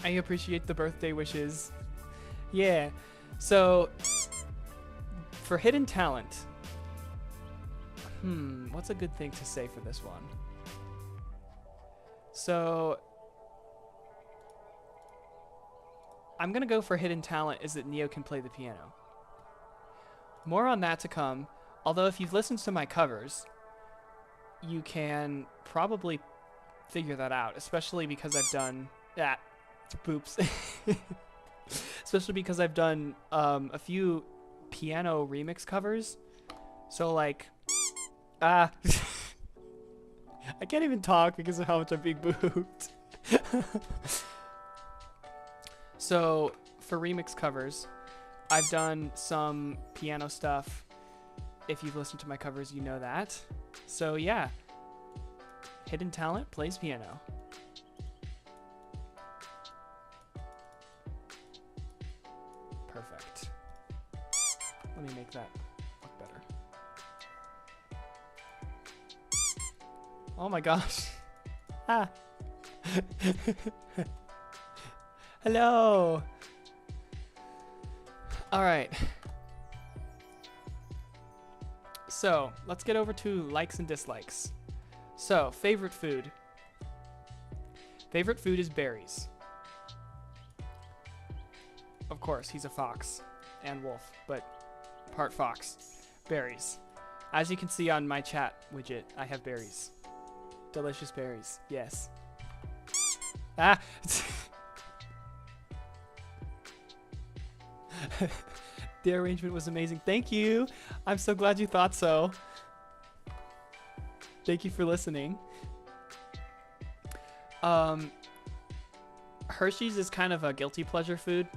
I appreciate the birthday wishes. Yeah. So, for hidden talent, what's a good thing to say for this one? So, I'm gonna go for hidden talent is that Neo can play the piano. More on that to come, although if you've listened to my covers, you can probably figure that out, especially because I've done boops. Especially because I've done a few piano remix covers. So like I can't even talk because of how much I'm being booped. So for remix covers, I've done some piano stuff. If you've listened to my covers, you know that. So yeah, hidden talent, plays piano. Perfect. Let me make that look better. Oh my gosh. Ah. Hello. All right. So let's get over to likes and dislikes. So favorite food. Favorite food is berries. Of course, he's a fox and wolf, but part fox. Berries. As you can see on my chat widget, I have berries. Delicious berries. Yes. Ah. The arrangement was amazing. Thank you. I'm so glad you thought so. Thank you for listening. Hershey's is kind of a guilty pleasure food.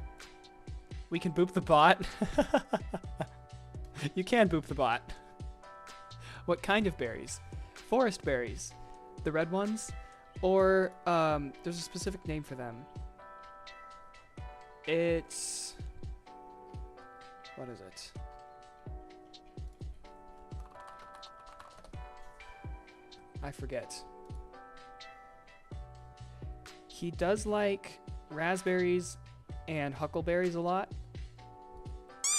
We can boop the bot. You can boop the bot. What kind of berries? Forest berries. The red ones? Or, there's a specific name for them. It's... What is it? I forget. He does like raspberries and huckleberries a lot.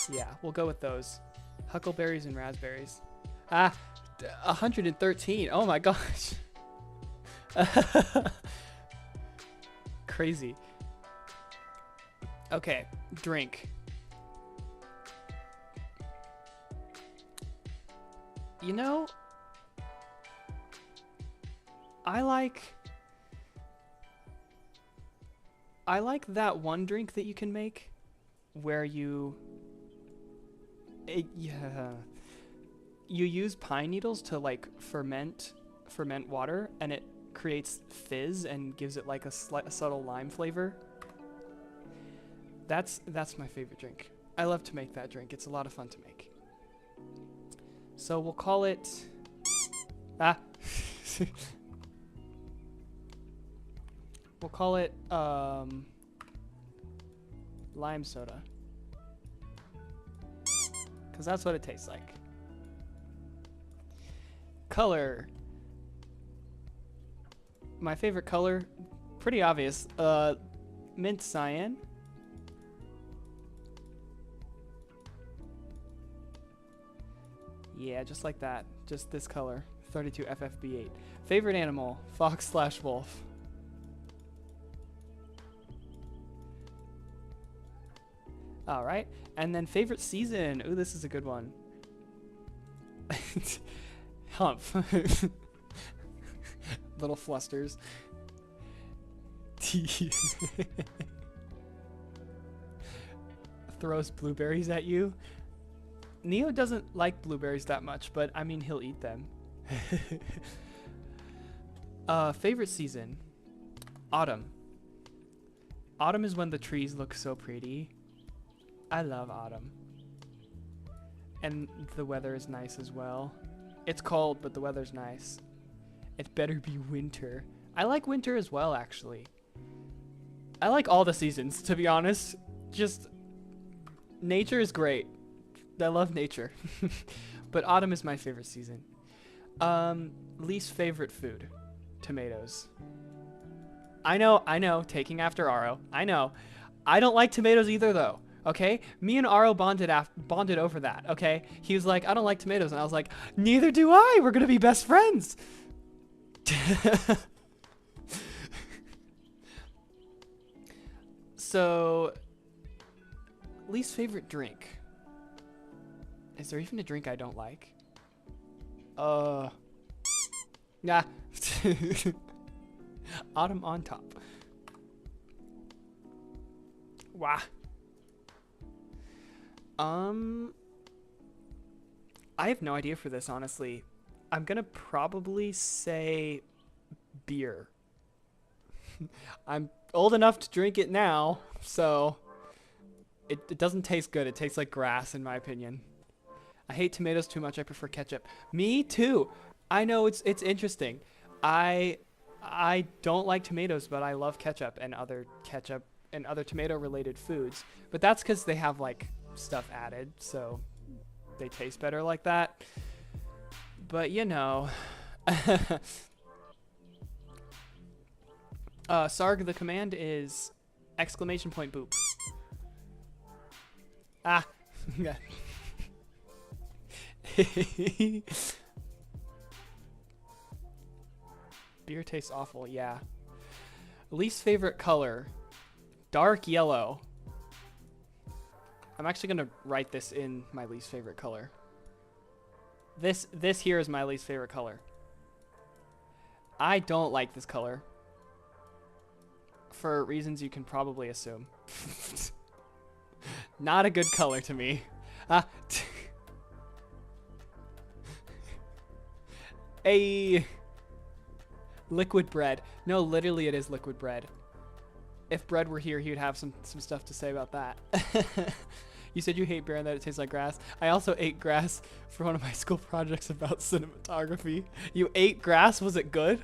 Yeah, we'll go with those. Huckleberries and raspberries. 113. Oh my gosh. Crazy. Okay, drink. You know, I like that one drink that you can make where you use pine needles to like ferment water, and it creates fizz and gives it like a subtle lime flavor. That's my favorite drink. I love to make that drink. It's a lot of fun to make. So we'll call it we'll call it lime soda. because that's what it tastes like. Color. My favorite color, pretty obvious. Mint cyan. Yeah, just like that. Just this color. 32 FFB8. Favorite animal, fox/wolf. All right, and then favorite season. Ooh, this is a good one. Hump. Little flusters. Throws blueberries at you. Neo doesn't like blueberries that much, but I mean, he'll eat them. Favorite season. Autumn. Autumn is when the trees look so pretty. I love autumn. And the weather is nice as well. It's cold, but the weather's nice. It better be winter. I like winter as well, actually. I like all the seasons, to be honest. Just, nature is great. I love nature. But autumn is my favorite season. Least favorite food. Tomatoes. I know, taking after Aro. I know. I don't like tomatoes either, though. Okay? Me and Aro bonded over that, okay? He was like, I don't like tomatoes. And I was like, neither do I. We're going to be best friends. So, least favorite drink. Is there even a drink I don't like? Nah. Autumn on top. Wow. I have no idea for this, honestly. I'm gonna probably say beer. I'm old enough to drink it now, so it doesn't taste good. It tastes like grass, in my opinion. I hate tomatoes too much. I prefer ketchup. Me too. I know it's interesting. I don't like tomatoes, but I love ketchup and other tomato related foods. But that's because they have like stuff added, so they taste better like that. But you know. Sarg, the command is !boop. Ah. Beer tastes awful, yeah. Least favorite color. Dark yellow. I'm actually gonna write this in my least favorite color. This here is my least favorite color. I don't like this color. For reasons you can probably assume. Not a good color to me. A liquid bread. No, literally it is liquid bread. If bread were here, he would have some stuff to say about that. You said you hate beer and that it tastes like grass. I also ate grass for one of my school projects about cinematography. You ate grass? Was it good?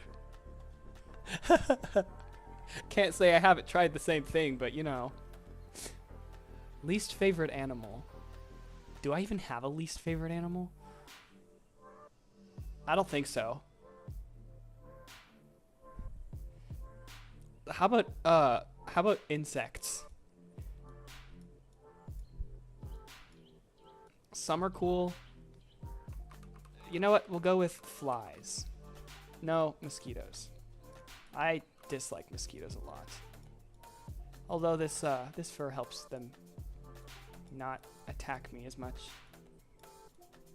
Can't say I haven't tried the same thing, but you know. Least favorite animal. Do I even have a least favorite animal? I don't think so. How about insects? Some are cool. You know what? We'll go with flies. No, mosquitoes. I dislike mosquitoes a lot. Although this fur helps them not attack me as much.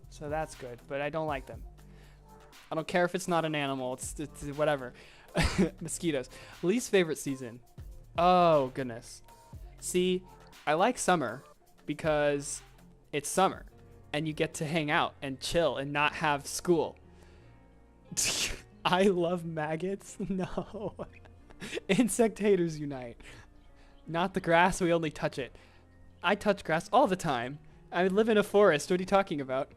So that's good, but I don't like them. I don't care if it's not an animal. It's whatever. Mosquitoes. Least favorite season. Oh, goodness. See, I like summer because it's summer and you get to hang out and chill and not have school. I love maggots. No. Insect haters unite. Not the grass. We only touch it. I touch grass all the time. I live in a forest. What are you talking about?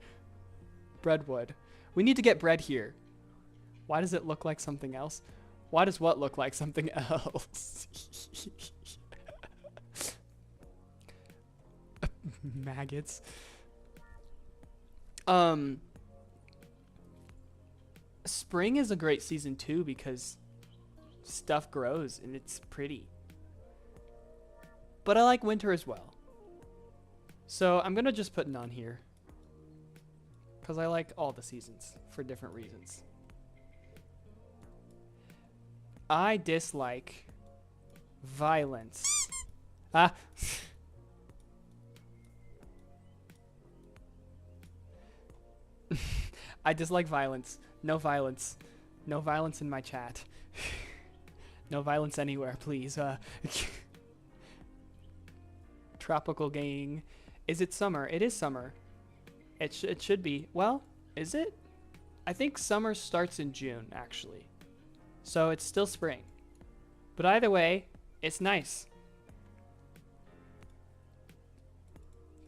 Breadwood. We need to get bread here. Why does it look like something else? Why does what look like something else? Maggots. Um, spring is a great season too because stuff grows and it's pretty. But I like winter as well. So I'm gonna just put none here. Because I like all the seasons for different reasons. I dislike violence. Ah. I dislike violence. No violence. No violence in my chat. No violence anywhere, please. Tropical gang. Is it summer? It is summer. It should be. Well, is it? I think summer starts in June, actually. So it's still spring. But either way, it's nice.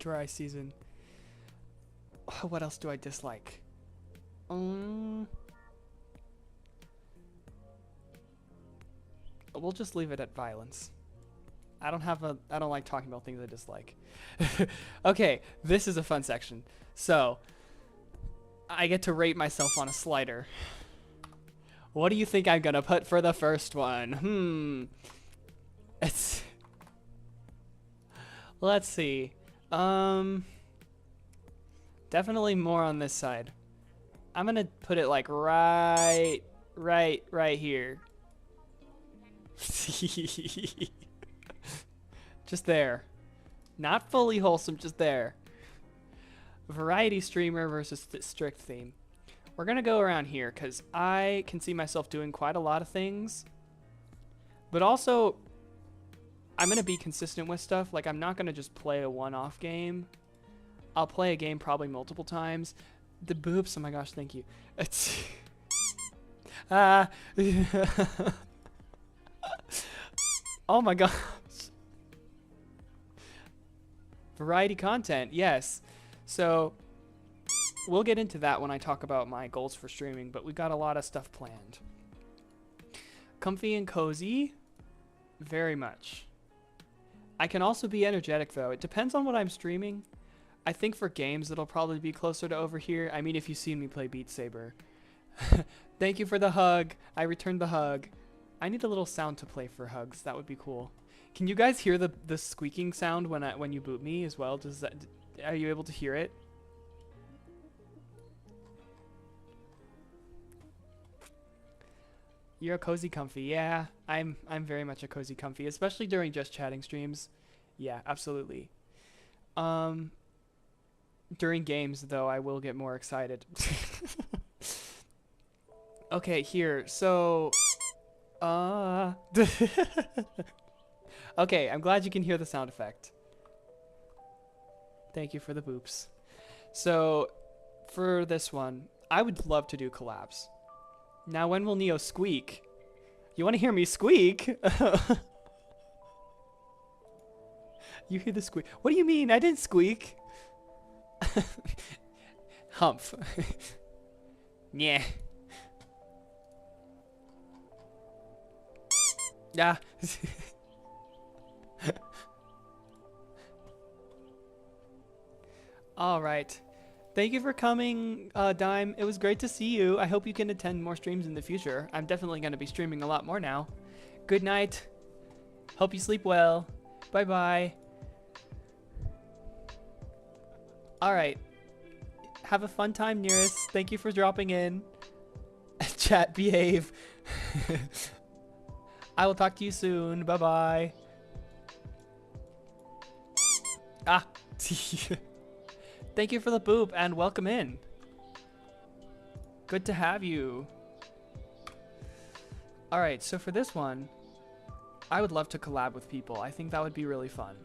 Dry season. What else do I dislike? We'll just leave it at violence. I don't like talking about things I dislike. Okay, this is a fun section. So, I get to rate myself on a slider. What do you think I'm gonna put for the first one? Let's see. Definitely more on this side. I'm gonna put it like right here. Just there. Not fully wholesome, just there. Variety streamer versus strict theme. We're gonna go around here because I can see myself doing quite a lot of things. But also, I'm gonna be consistent with stuff. Like, I'm not gonna just play a one-off game. I'll play a game probably multiple times. The boobs, oh my gosh, thank you. It's oh my gosh. Variety content, yes. So we'll get into that when I talk about my goals for streaming, but we got a lot of stuff planned. Comfy and cozy, very much. I can also be energetic though. It depends on what I'm streaming. I think for games it'll probably be closer to over here. I mean, if you've seen me play Beat Saber. Thank you for the hug. I returned the hug. I need a little sound to play for hugs. That would be cool. Can you guys hear the squeaking sound when you boot me as well? Are you able to hear it? You're a cozy comfy. Yeah, I'm very much a cozy comfy, especially during just chatting streams. Yeah, absolutely. During games though, I will get more excited. Okay, here. So okay, I'm glad you can hear the sound effect. Thank you for the boops. So, for this one, I would love to do collabs. Now, when will Neo squeak? You want to hear me squeak? You hear the squeak. What do you mean? I didn't squeak. Humph. Yeah. Yeah. All right. Thank you for coming, Dime. It was great to see you. I hope you can attend more streams in the future. I'm definitely going to be streaming a lot more now. Good night. Hope you sleep well. Bye-bye. All right. Have a fun time, Nearest. Thank you for dropping in. Chat, behave. I will talk to you soon. Bye-bye. Ah. Thank you for the boop and welcome in. Good to have you. All right, so for this one, I would love to collab with people. I think that would be really fun.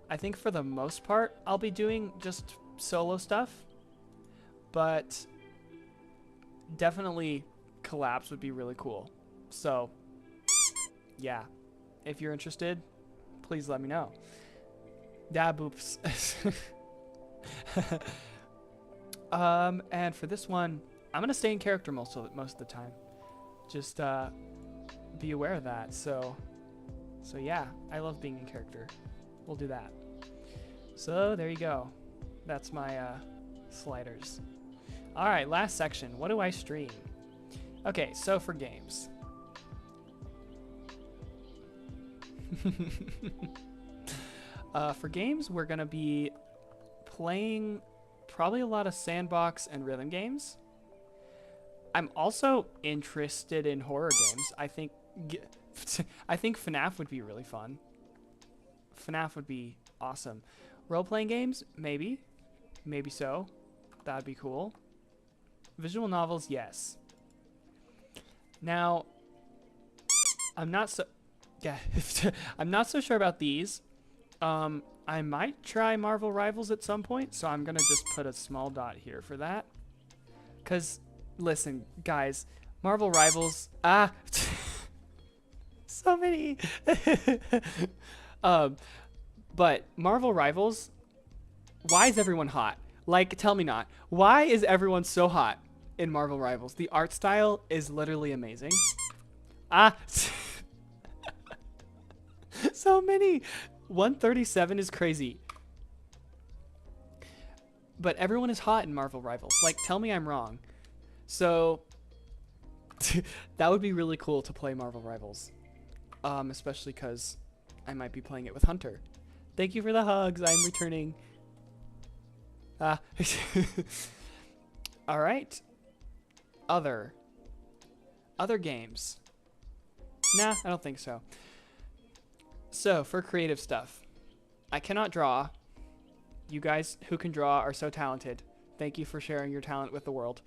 I think for the most part, I'll be doing just solo stuff, but definitely collabs would be really cool. So yeah, if you're interested, please let me know. Yeah, boops. And for this one, I'm gonna stay in character most of the time. Just be aware of that. So yeah, I love being in character. We'll do that. So there you go. That's my sliders. All right, last section. What do I stream? Okay, so for games. For games, we're going to be playing probably a lot of sandbox and rhythm games. I'm also interested in horror games. I think FNAF would be really fun. FNAF would be awesome. Role-playing games? Maybe. Maybe so. That'd be cool. Visual novels? Yes. Now, I'm not so... Yeah, I'm not so sure about these. I might try Marvel Rivals at some point, so I'm going to just put a small dot here for that. Because, listen, guys, Marvel Rivals... so many... but Marvel Rivals, why is everyone hot? Like, tell me not. Why is everyone so hot in Marvel Rivals? The art style is literally amazing. So many. 137 is crazy. But everyone is hot in Marvel Rivals. Like, tell me I'm wrong. So, that would be really cool to play Marvel Rivals. Especially because I might be playing it with Hunter. Thank you for the hugs. I'm returning. All right. Other games. Nah, I don't think so. So, for creative stuff, I cannot draw. You guys who can draw are so talented. Thank you for sharing your talent with the world.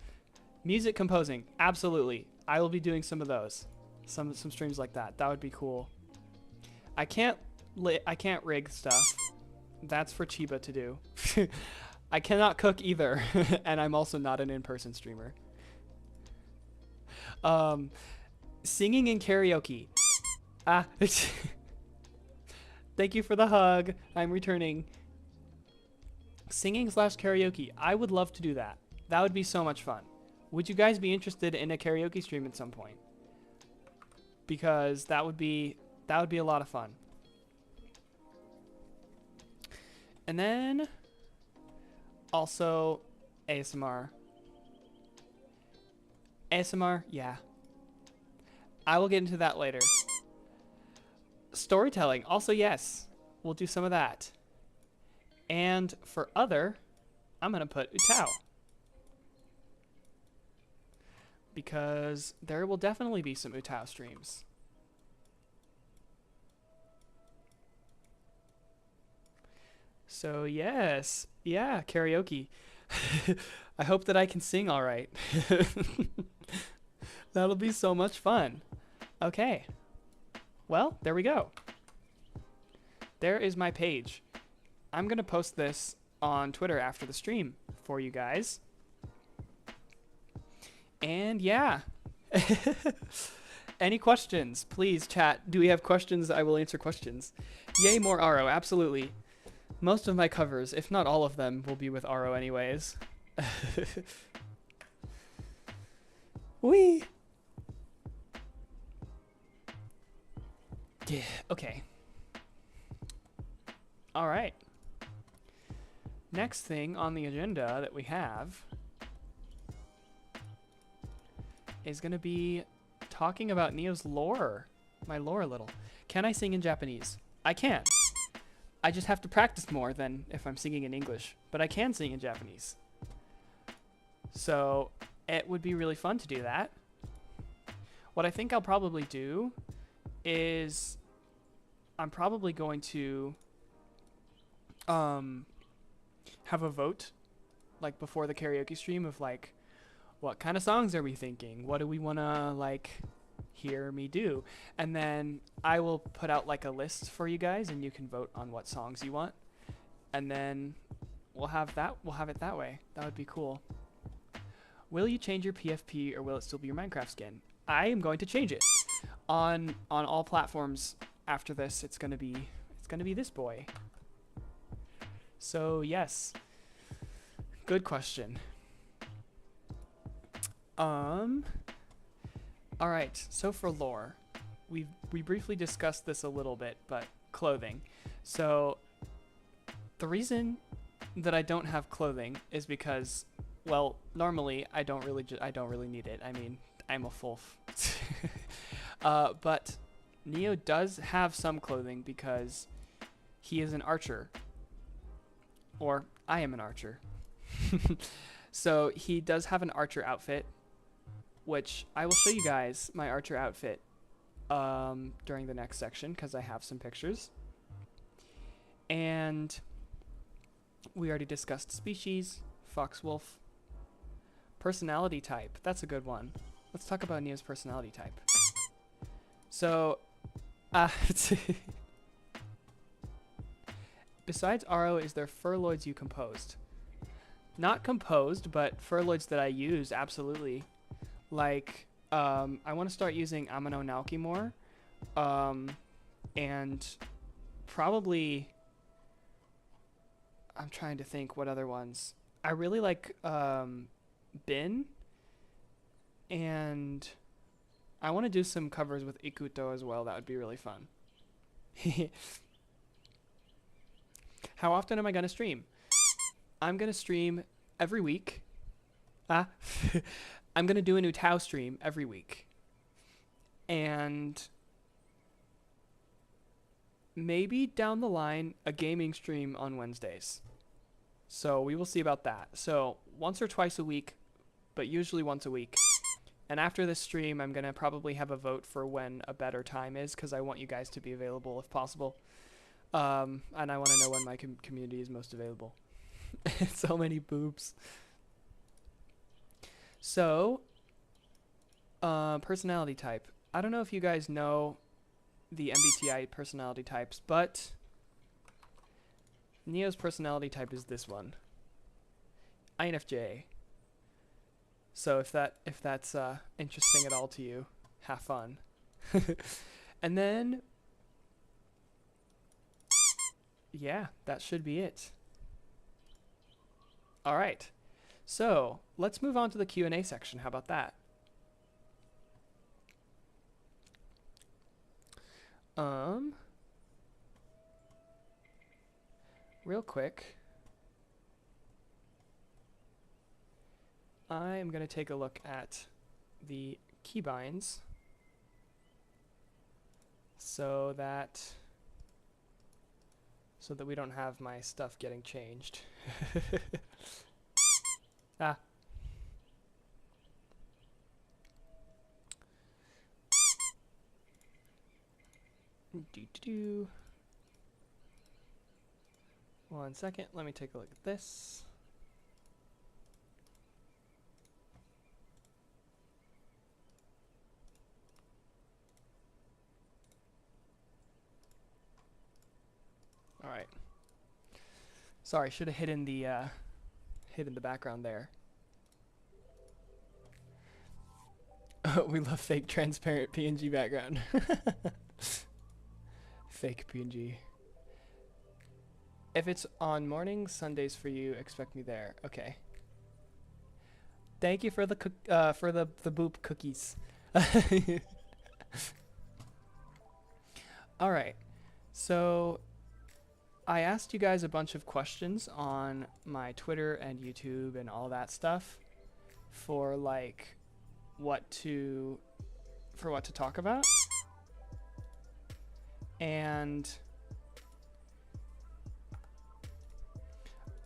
Music composing, absolutely. I will be doing some of those. Some streams like that. That would be cool. I can't rig stuff. That's for Chiba to do. I cannot cook either, and I'm also not an in-person streamer. Singing and karaoke. Thank you for the hug. I'm returning. Singing / karaoke. I would love to do that. That would be so much fun. Would you guys be interested in a karaoke stream at some point? Because that would be a lot of fun. And then also ASMR. ASMR, yeah. I will get into that later. Storytelling, also yes. We'll do some of that. And for other, I'm going to put UTAU. Because there will definitely be some UTAU streams. So yes, yeah, karaoke. I hope that I can sing all right. That'll be so much fun. Okay. Well, there we go. There is my page. I'm going to post this on Twitter after the stream for you guys. And yeah. Any questions? Please chat. Do we have questions? I will answer questions. Yay, more Aro. Absolutely. Most of my covers, if not all of them, will be with Aro anyways. Whee! Yeah, okay. All right. Next thing on the agenda that we have is going to be talking about Neo's lore. My lore a little. Can I sing in Japanese? I can. I just have to practice more than if I'm singing in English. But I can sing in Japanese. So it would be really fun to do that. What I think I'll probably do is I'm probably going to have a vote like before the karaoke stream of like, what kind of songs are we thinking? What do we want to like hear me do? And then I will put out like a list for you guys and you can vote on what songs you want. And then we'll have it that way. That would be cool. Will you change your PFP or will it still be your Minecraft skin? I am going to change it. On all platforms after this, it's gonna be this boy. So yes. Good question. Alright, so for lore, we briefly discussed this a little bit, but clothing. So the reason that I don't have clothing is because, well, normally I don't really need it. I mean, I'm a floof. But Neo does have some clothing because he is an archer. Or I am an archer. So he does have an archer outfit, which I will show you guys my archer outfit during the next section because I have some pictures. And we already discussed species, fox wolf. Personality type, that's a good one. Let's talk about Neo's personality type. So, besides Aro, is there furloids you composed? Not composed, but furloids that I use, absolutely. Like, I want to start using Amano Naoki more. And probably, I'm trying to think what other ones. I really like Bin. And I want to do some covers with Ikuto as well. That would be really fun. How often am I going to stream? I'm going to stream every week. I'm going to do a UTAU stream every week. And maybe down the line, a gaming stream on Wednesdays. So we will see about that. So once or twice a week, but usually once a week. And after this stream, I'm going to probably have a vote for when a better time is because I want you guys to be available if possible. And I want to know when my community is most available. So many boobs. So, personality type. I don't know if you guys know the MBTI personality types, but Neo's personality type is this one. INFJ. So if that's interesting at all to you, have fun. And then, yeah, that should be it. All right. So let's move on to the Q&A section. How about that? Real quick, I am going to take a look at the keybinds so that we don't have my stuff getting changed. Ah. One second, let me take a look at this. All right. Sorry, should have hidden the background there. We love fake transparent PNG background. Fake PNG. If it's on mornings, Sundays for you, expect me there. Okay. Thank you for the boop cookies. All right. So I asked you guys a bunch of questions on my Twitter and YouTube and all that stuff for like what to talk about. And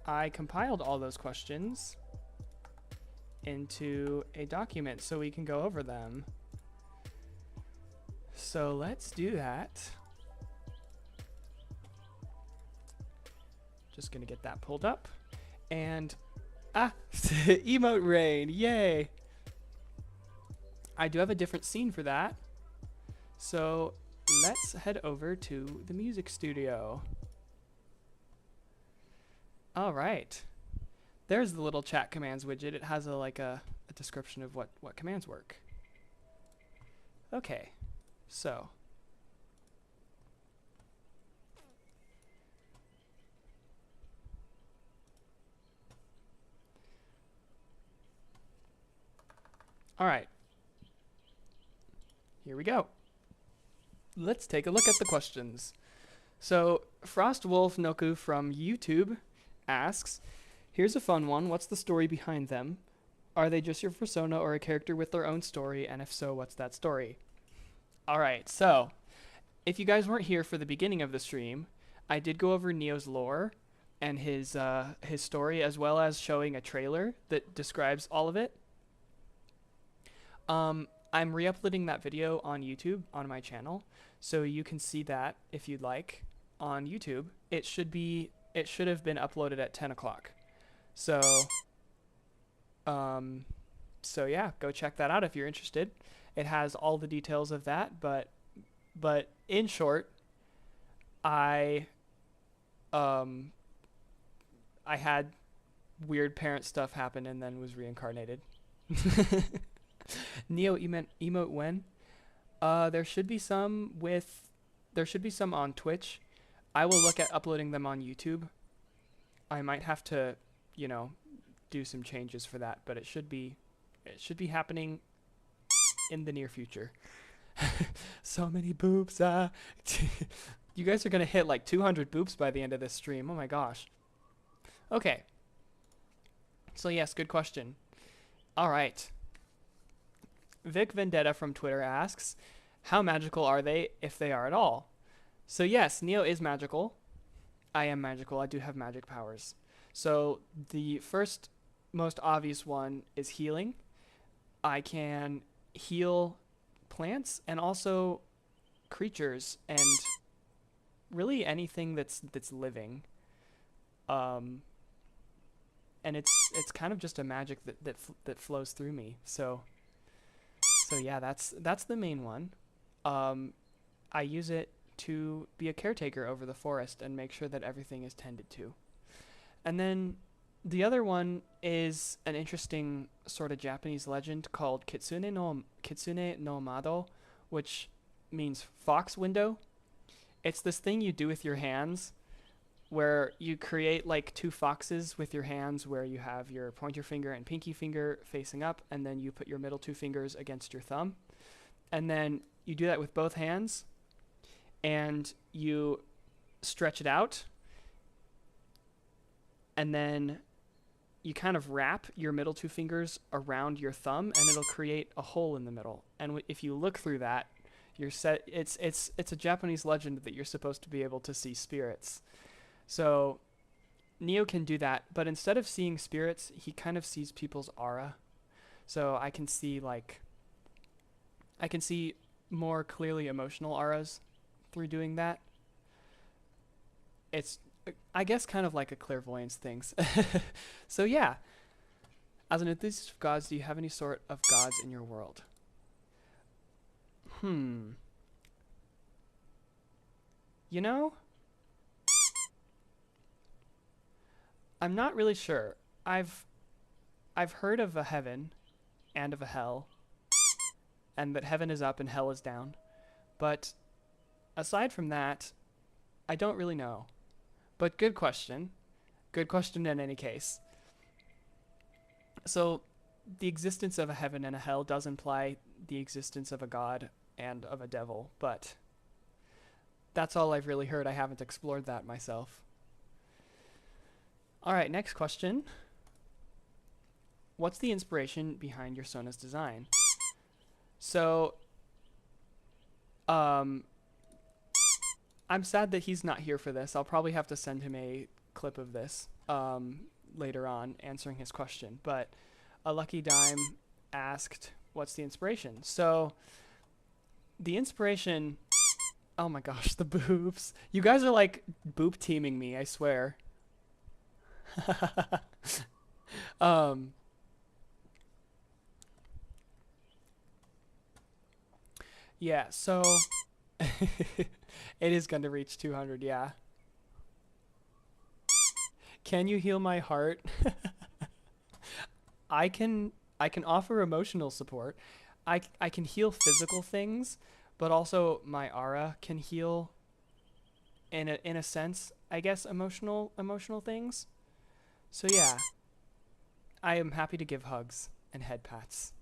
I compiled all those questions into a document so we can go over them. So let's do that. Just gonna get that pulled up. And emote rain, yay! I do have a different scene for that. So let's head over to the music studio. All right. There's the little chat commands widget. It has a description of what commands work. Okay, so. All right. Here we go. Let's take a look at the questions. So Frostwolf Noku from YouTube asks, here's a fun one. What's the story behind them? Are they just your persona or a character with their own story? And if so, what's that story? All right, so if you guys weren't here for the beginning of the stream, I did go over Neo's lore and his story, as well as showing a trailer that describes all of it. I'm re-uploading that video on YouTube on my channel, so you can see that if you'd like on YouTube. It should have been uploaded at 10 o'clock. So yeah, go check that out if you're interested. It has all the details of that, but in short, I had weird parent stuff happen and then was reincarnated. Neo emote when? There should be some on Twitch. I will look at uploading them on YouTube. I might have to, do some changes for that, but it should be happening in the near future. So many boobs. You guys are gonna hit like 200 boobs by the end of this stream. Oh my gosh. Okay. So yes, good question. All right. Vic Vendetta from Twitter asks, how magical are they, if they are at all? So yes, Neo is magical. I am magical. I do have magic powers. So the first most obvious one is healing. I can heal plants and also creatures and really anything that's living. And it's kind of just a magic that flows through me. So yeah, that's the main one. I use it to be a caretaker over the forest and make sure that everything is tended to. And then the other one is an interesting sort of Japanese legend called Kitsune no Mado, which means fox window. It's this thing you do with your hands where you create like two foxes with your hands, where you have your pointer finger and pinky finger facing up, and then you put your middle two fingers against your thumb. And then you do that with both hands, and you stretch it out, and then you kind of wrap your middle two fingers around your thumb, and it'll create a hole in the middle. And if you look through that, you're set. It's a Japanese legend that you're supposed to be able to see spirits. So Neo can do that, but instead of seeing spirits, he kind of sees people's aura. So I can see more clearly emotional auras through doing that. It's, I guess, kind of like a clairvoyance thing. So yeah, as an enthusiast of gods, do you have any sort of gods in your world? I'm not really sure. I've heard of a heaven and of a hell, and that heaven is up and hell is down. But aside from that, I don't really know. But good question. Good question in any case. So the existence of a heaven and a hell does imply the existence of a god and of a devil, but that's all I've really heard. I haven't explored that myself. All right, next question. What's the inspiration behind your Sona's design? So, I'm sad that he's not here for this. I'll probably have to send him a clip of this later on, answering his question. But a Lucky Dime asked, what's the inspiration? So, the inspiration... Oh my gosh, the boobs. You guys are like boob teaming me, I swear. Yeah, so it is going to reach 200, yeah. Can you heal my heart? I can offer emotional support. I can heal physical things, but also my aura can heal in a sense, I guess, emotional things. So yeah, I am happy to give hugs and head pats.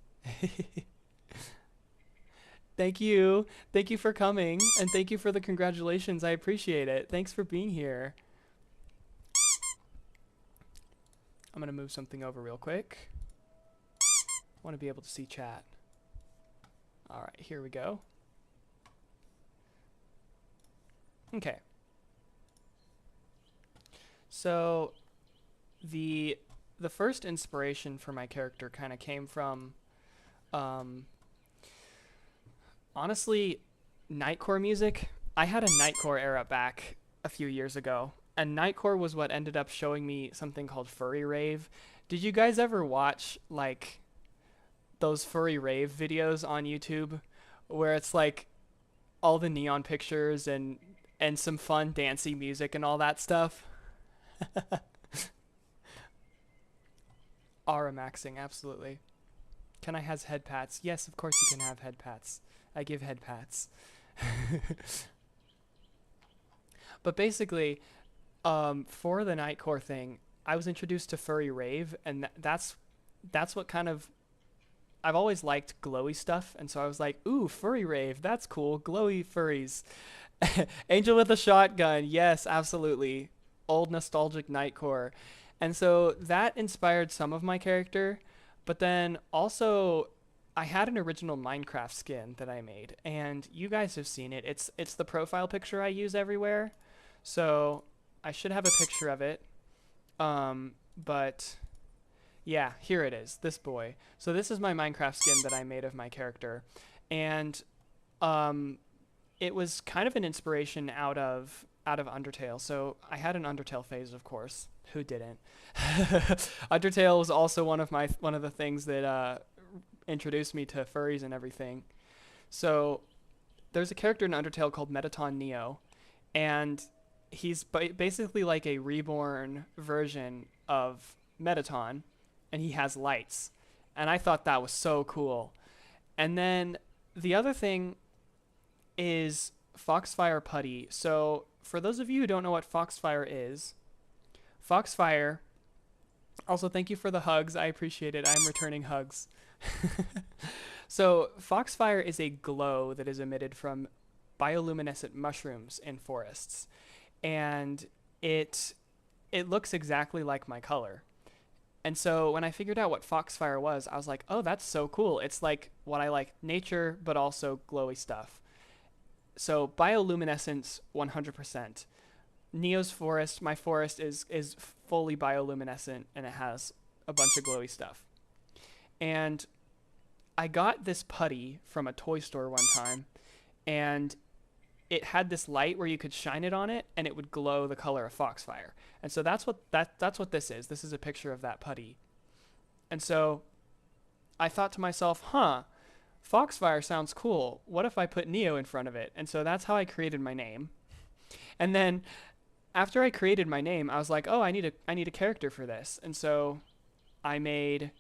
Thank you. Thank you for coming, and thank you for the congratulations. I appreciate it. Thanks for being here. I'm gonna move something over real quick. I want to be able to see chat. All right, here we go. Okay. So the first inspiration for my character kind of came from honestly Nightcore music. I had a Nightcore era back a few years ago, and Nightcore was what ended up showing me something called furry rave. Did you guys ever watch like those furry rave videos on YouTube where it's like all the neon pictures and some fun dancey music and all that stuff? Aura maxing, absolutely. Can I has head pats? Yes, of course you can have head pats. I give head pats. But basically, for the Nightcore thing, I was introduced to furry rave, and that's what kind of, I've always liked glowy stuff, and so I was like, ooh, furry rave, that's cool, glowy furries. Angel with a shotgun, yes, absolutely. Old nostalgic Nightcore. And so that inspired some of my character, but then also I had an original Minecraft skin that I made, and you guys have seen it. It's the profile picture I use everywhere. So I should have a picture of it. But yeah, here it is, this boy. So this is my Minecraft skin that I made of my character. And it was kind of an inspiration out of Undertale. So I had an Undertale phase, of course. Who didn't? Undertale was also one of the things that introduced me to furries and everything. So there's a character in Undertale called Metaton Neo, and he's basically like a reborn version of Metaton, and he has lights. And I thought that was so cool. And then the other thing is Foxfire Putty. So for those of you who don't know what Foxfire is, Foxfire, also thank you for the hugs. I appreciate it. I'm returning hugs. So Foxfire is a glow that is emitted from bioluminescent mushrooms in forests. And it looks exactly like my color. And so when I figured out what Foxfire was, I was like, oh, that's so cool. It's like what I like, nature, but also glowy stuff. So bioluminescence, 100%. Neo's forest, my forest is fully bioluminescent, and it has a bunch of glowy stuff. And I got this putty from a toy store one time, and it had this light where you could shine it on it, and it would glow the color of Foxfire. And so that's what this is. This is a picture of that putty. And so I thought to myself, Foxfire sounds cool. What if I put Neo in front of it? And so that's how I created my name. And then after I created my name, I was like, oh, I need a character for this. And so I made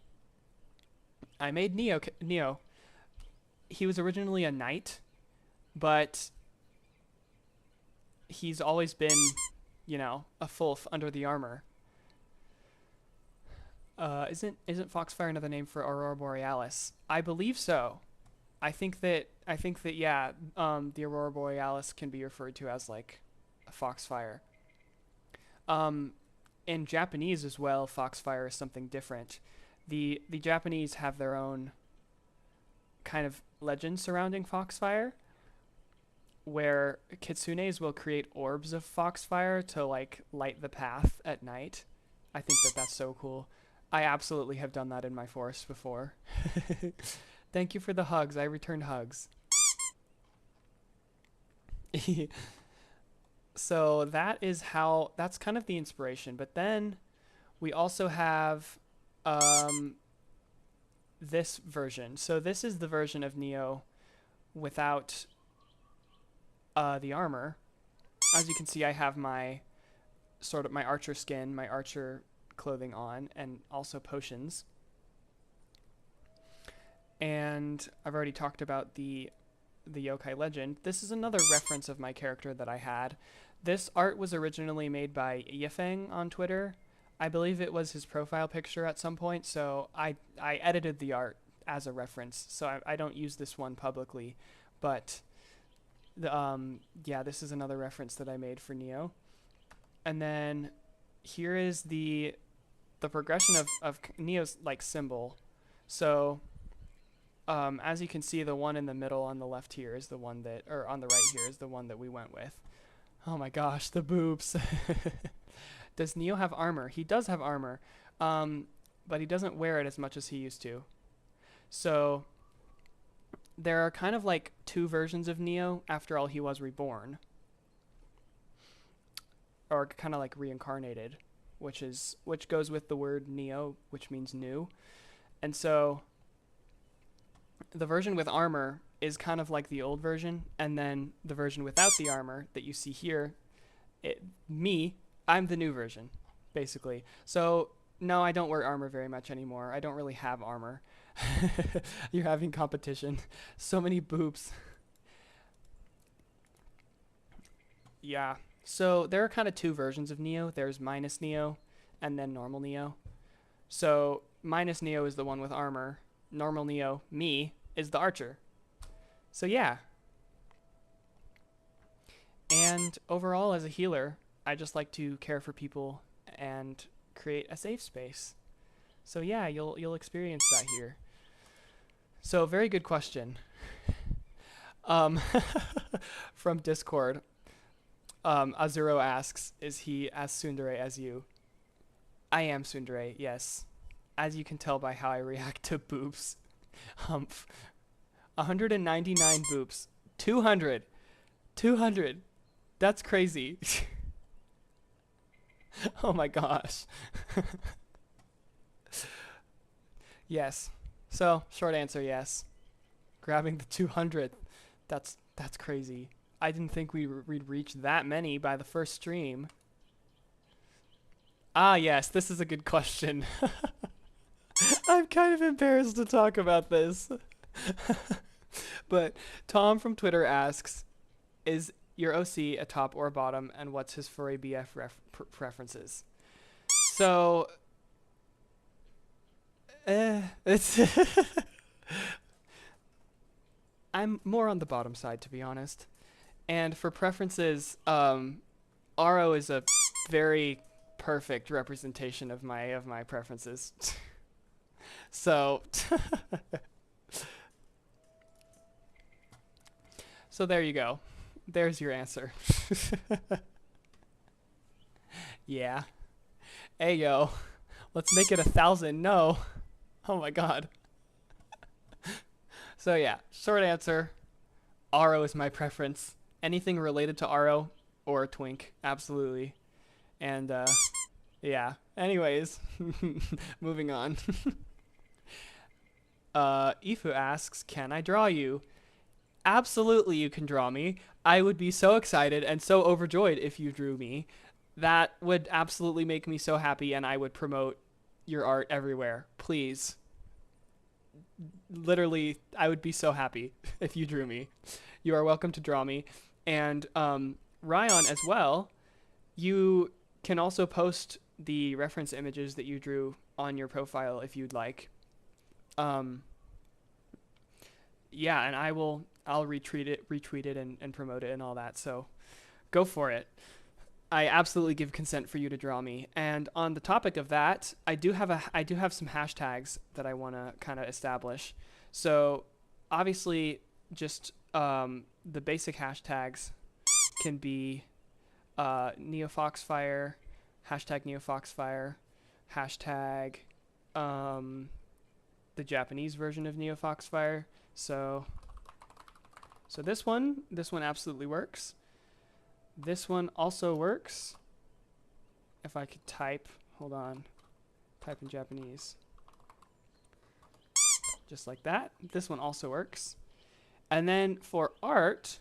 Neo. He was originally a knight, but he's always been, a floof under the armor. Isn't Foxfire another name for Aurora Borealis? I believe so. I think that yeah, the Aurora Borealis can be referred to as like a Foxfire. In Japanese as well, Foxfire is something different. The Japanese have their own kind of legend surrounding Foxfire, where kitsunes will create orbs of Foxfire to like light the path at night. I think that's so cool. I absolutely have done that in my forest before. Thank you for the hugs. I returned hugs. So that's kind of the inspiration. But then we also have this version. So this is the version of Neo without the armor. As you can see, I have my archer skin, my archer clothing on, and also potions. And I've already talked about the yokai legend. This is another reference of my character that I had. This art was originally made by Yafeng on Twitter. I believe it was his profile picture at some point, so I edited the art as a reference, so I don't use this one publicly. But yeah, this is another reference that I made for Neo. And then here is the the progression of Neo's like symbol. So as you can see, the one in the middle on the left here is the one that, or on the right here is the one that we went with. Oh my gosh, the boobs. Does Neo have armor? He does have armor, but he doesn't wear it as much as he used to. So there are kind of like two versions of Neo. After all, he was reborn, or kind of like reincarnated, which goes with the word Neo, which means new. And so the version with armor is kind of like the old version, and then the version without the armor that you see here, I'm the new version, basically. So no, I don't wear armor very much anymore. I don't really have armor. You're having competition. So many boobs. Yeah. So there are kind of two versions of Neo. There's minus Neo and then normal Neo. So minus Neo is the one with armor. Normal Neo, me, is the archer. So yeah. And overall, as a healer, I just like to care for people and create a safe space. So yeah, you'll experience that here. So very good question. From Discord, Azuro asks, is he as tsundere as you? I am tsundere, yes. As you can tell by how I react to boobs. Humph. 199 boobs. 200. 200. That's crazy. Oh my gosh. Yes. So, short answer, yes. Grabbing the 200. That's crazy. I didn't think we'd reach that many by the first stream. Ah, yes, this is a good question. I'm kind of embarrassed to talk about this. But Tom from Twitter asks, is your OC a top or a bottom, and what's his furry BF preferences? So, it's I'm more on the bottom side, to be honest. And for preferences, Aro is a very perfect representation of my preferences. So, so there you go. There's your answer. Yeah. Hey, yo. Let's make it 1,000. No. Oh, my God. So, yeah. Short answer. Aro is my preference. Anything related to Aro or Twink. Absolutely. And, yeah. Anyways. Moving on. Ifu asks, can I draw you? Absolutely, you can draw me. I would be so excited and so overjoyed if you drew me. That would absolutely make me so happy, and I would promote your art everywhere. Please. Literally, I would be so happy if you drew me. You are welcome to draw me. And Ryan as well, you can also post the reference images that you drew on your profile if you'd like. Yeah, and I'll retweet it and promote it and all that. So go for it. I absolutely give consent for you to draw me. And on the topic of that, I do have some hashtags that I want to kind of establish. So obviously just the basic hashtags can be NeoFoxFire, hashtag NeoFoxFire, hashtag the Japanese version of NeoFoxFire. So this one absolutely works. This one also works. If I could type, hold on, type in Japanese. Just like that. This one also works. And then for art,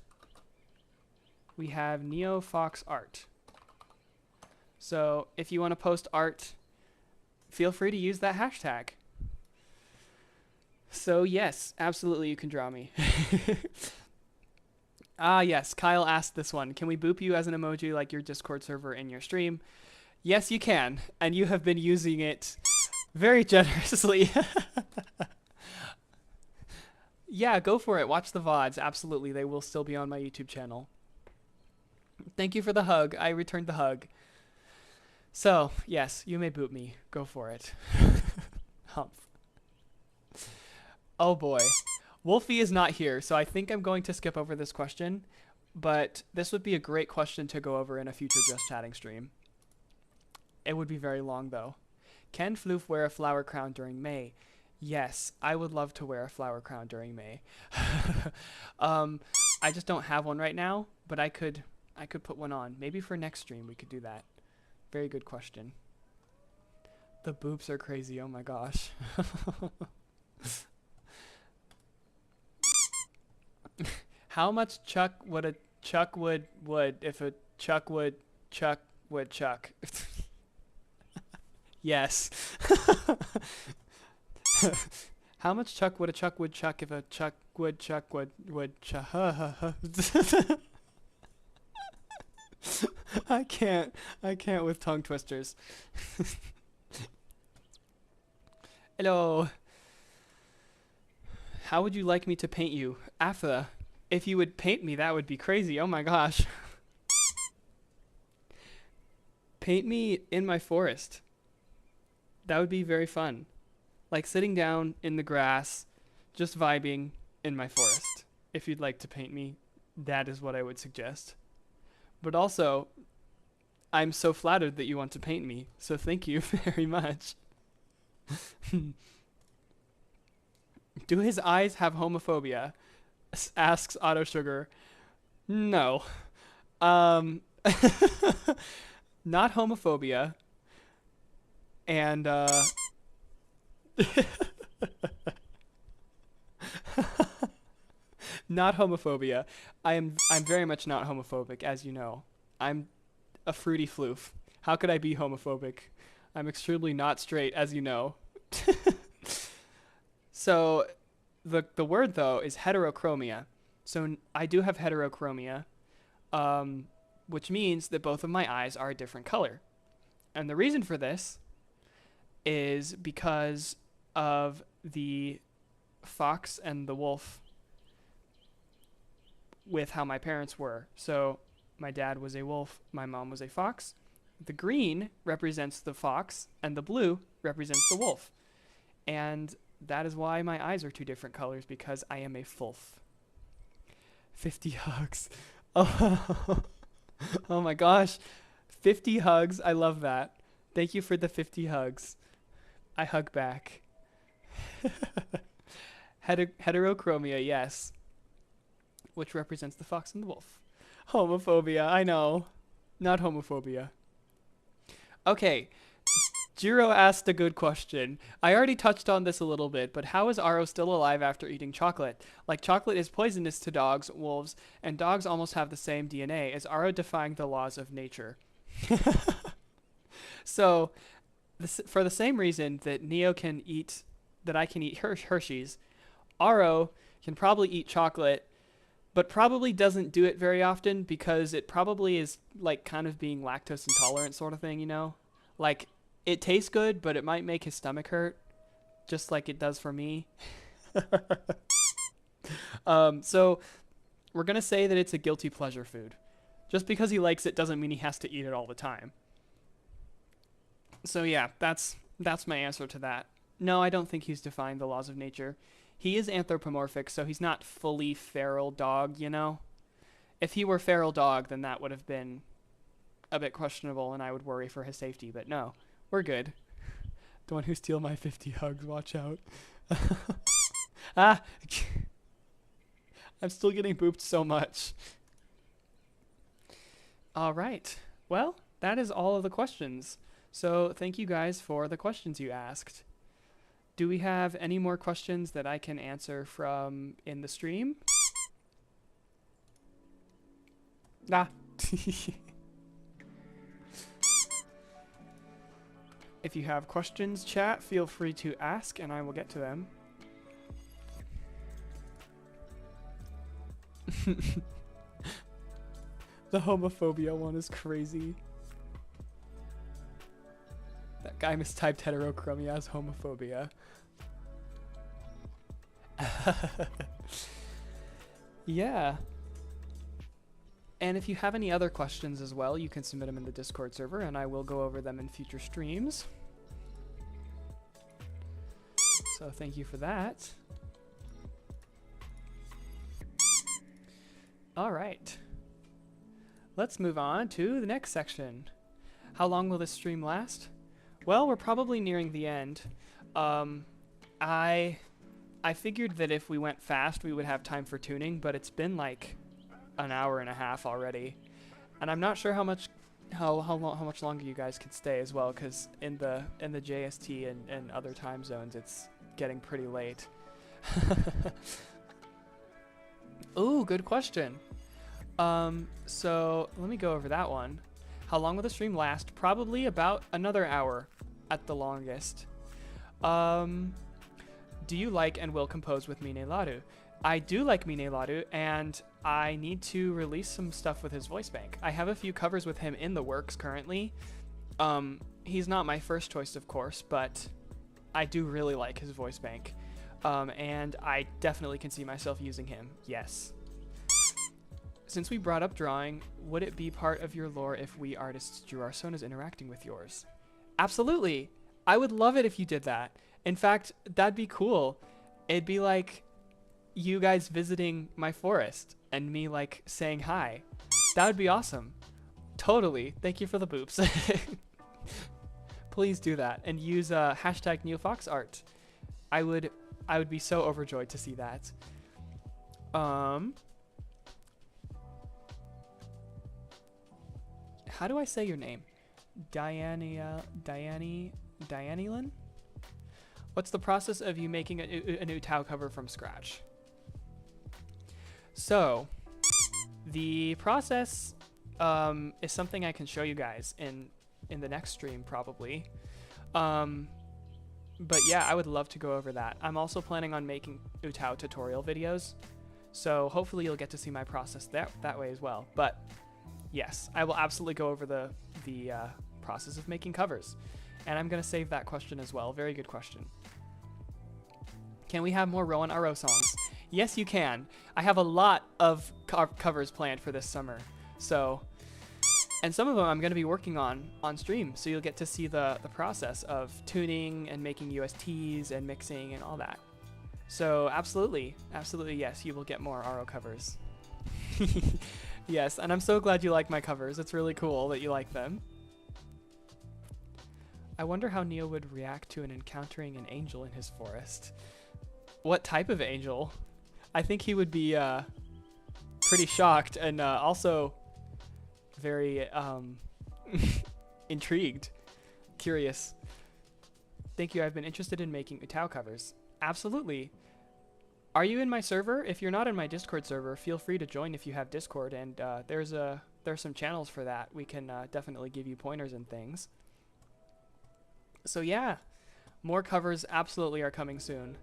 we have NeoFoxArt. So if you want to post art, feel free to use that hashtag. So yes, absolutely you can draw me. Ah, yes, Kyle asked this one. Can we boop you as an emoji like your Discord server in your stream? Yes, you can. And you have been using it very generously. Yeah, go for it. Watch the VODs. Absolutely. They will still be on my YouTube channel. Thank you for the hug. I returned the hug. So, yes, you may boot me. Go for it. Humph. Oh boy. Wolfie is not here, so I think I'm going to skip over this question, but this would be a great question to go over in a future Just Chatting stream. It would be very long, though. Can Floof wear a flower crown during May? Yes, I would love to wear a flower crown during May. I just don't have one right now, but I could put one on. Maybe for next stream we could do that. Very good question. The boobs are crazy. Oh my gosh. How much chuck would a chuck would if a chuck would chuck? Yes. How much chuck would a chuck would chuck if a chuck would chuck would chuck? I can't with tongue twisters. Hello. How would you like me to paint you? Afa, if you would paint me, that would be crazy. Oh my gosh. Paint me in my forest. That would be very fun. Like sitting down in the grass, just vibing in my forest. If you'd like to paint me, that is what I would suggest. But also, I'm so flattered that you want to paint me, so thank you very much. Do his eyes have homophobia? Asks Auto Sugar. No. Not homophobia. And not homophobia. I'm very much not homophobic, as you know. I'm a fruity floof. How could I be homophobic? I'm extremely not straight, as you know. So the word though is heterochromia. So I do have heterochromia, which means that both of my eyes are a different color. And the reason for this is because of the fox and the wolf with how my parents were. So my dad was a wolf, my mom was a fox. The green represents the fox and the blue represents the wolf. And that is why my eyes are two different colors, because I am a fulf. 50 hugs. Oh, oh my gosh. 50 hugs. I love that. Thank you for the 50 hugs. I hug back. Heterochromia, yes. Which represents the fox and the wolf. Homophobia, I know. Not homophobia. Okay. Jiro asked a good question. I already touched on this a little bit, but how is Aro still alive after eating chocolate? Like, chocolate is poisonous to dogs, wolves, and dogs almost have the same DNA. Is Aro defying the laws of nature? So, for the same reason that Neo can eat, that I can eat Hershey's, Aro can probably eat chocolate, but probably doesn't do it very often because it probably is like kind of being lactose intolerant sort of thing, you know? Like, it tastes good, but it might make his stomach hurt, just like it does for me. So we're going to say that it's a guilty pleasure food. Just because he likes it doesn't mean he has to eat it all the time. So yeah, that's my answer to that. No, I don't think he's defying the laws of nature. He is anthropomorphic, so he's not fully feral dog, you know? If he were feral dog, then that would have been a bit questionable, and I would worry for his safety, but no. We're good. Don't want to steal my 50 hugs. Watch out. Ah! I'm still getting booped so much. All right. Well, that is all of the questions. So thank you guys for the questions you asked. Do we have any more questions that I can answer from in the stream? Ah. If you have questions, chat, feel free to ask and I will get to them. The homophobia one is crazy. That guy mistyped heterochromia as homophobia. Yeah. And if you have any other questions as well, you can submit them in the Discord server, and I will go over them in future streams. So thank you for that. All right. Let's move on to the next section. How long will this stream last? Well, we're probably nearing the end. I figured that if we went fast, we would have time for tuning, but it's been like an hour and a half already, and I'm not sure how much longer you guys could stay as well, because in the JST and other time zones, it's getting pretty late. Ooh, good question. So let me go over that one. How long will the stream last? Probably about another hour at the longest. Do you like and will compose with Mine Laru? I do like Mine Laru, and I need to release some stuff with his voice bank. I have a few covers with him in the works currently. He's not my first choice, of course, but I do really like his voice bank. And I definitely can see myself using him, yes. Since we brought up drawing, would it be part of your lore if we artists drew our sonas interacting with yours? Absolutely. I would love it if you did that. In fact, that'd be cool. It'd be like you guys visiting my forest and me like saying hi. That would be awesome. Totally. Thank you for the boops. Please do that and use hashtag NeoFoxArt. I would be so overjoyed to see that. How do I say your name? Dianelin? What's the process of you making an UTAU cover from scratch? So, the process is something I can show you guys in the next stream probably. But yeah, I would love to go over that. I'm also planning on making UTAU tutorial videos, so hopefully you'll get to see my process that way as well. But yes, I will absolutely go over the process of making covers. And I'm going to save that question as well. Very good question. Can we have more Rowan RO songs? Yes, you can. I have a lot of covers planned for this summer. So, and some of them I'm going to be working on stream. So you'll get to see the process of tuning and making USTs and mixing and all that. So absolutely, absolutely yes, you will get more RO covers. Yes, and I'm so glad you like my covers. It's really cool that you like them. I wonder how Neo would react to encountering an angel in his forest. What type of angel? I think he would be pretty shocked and also very intrigued, curious. Thank you. I've been interested in making UTAU covers. Absolutely. Are you in my server? If you're not in my Discord server, feel free to join if you have Discord, and there's some channels for that. We can definitely give you pointers and things. So yeah, more covers absolutely are coming soon.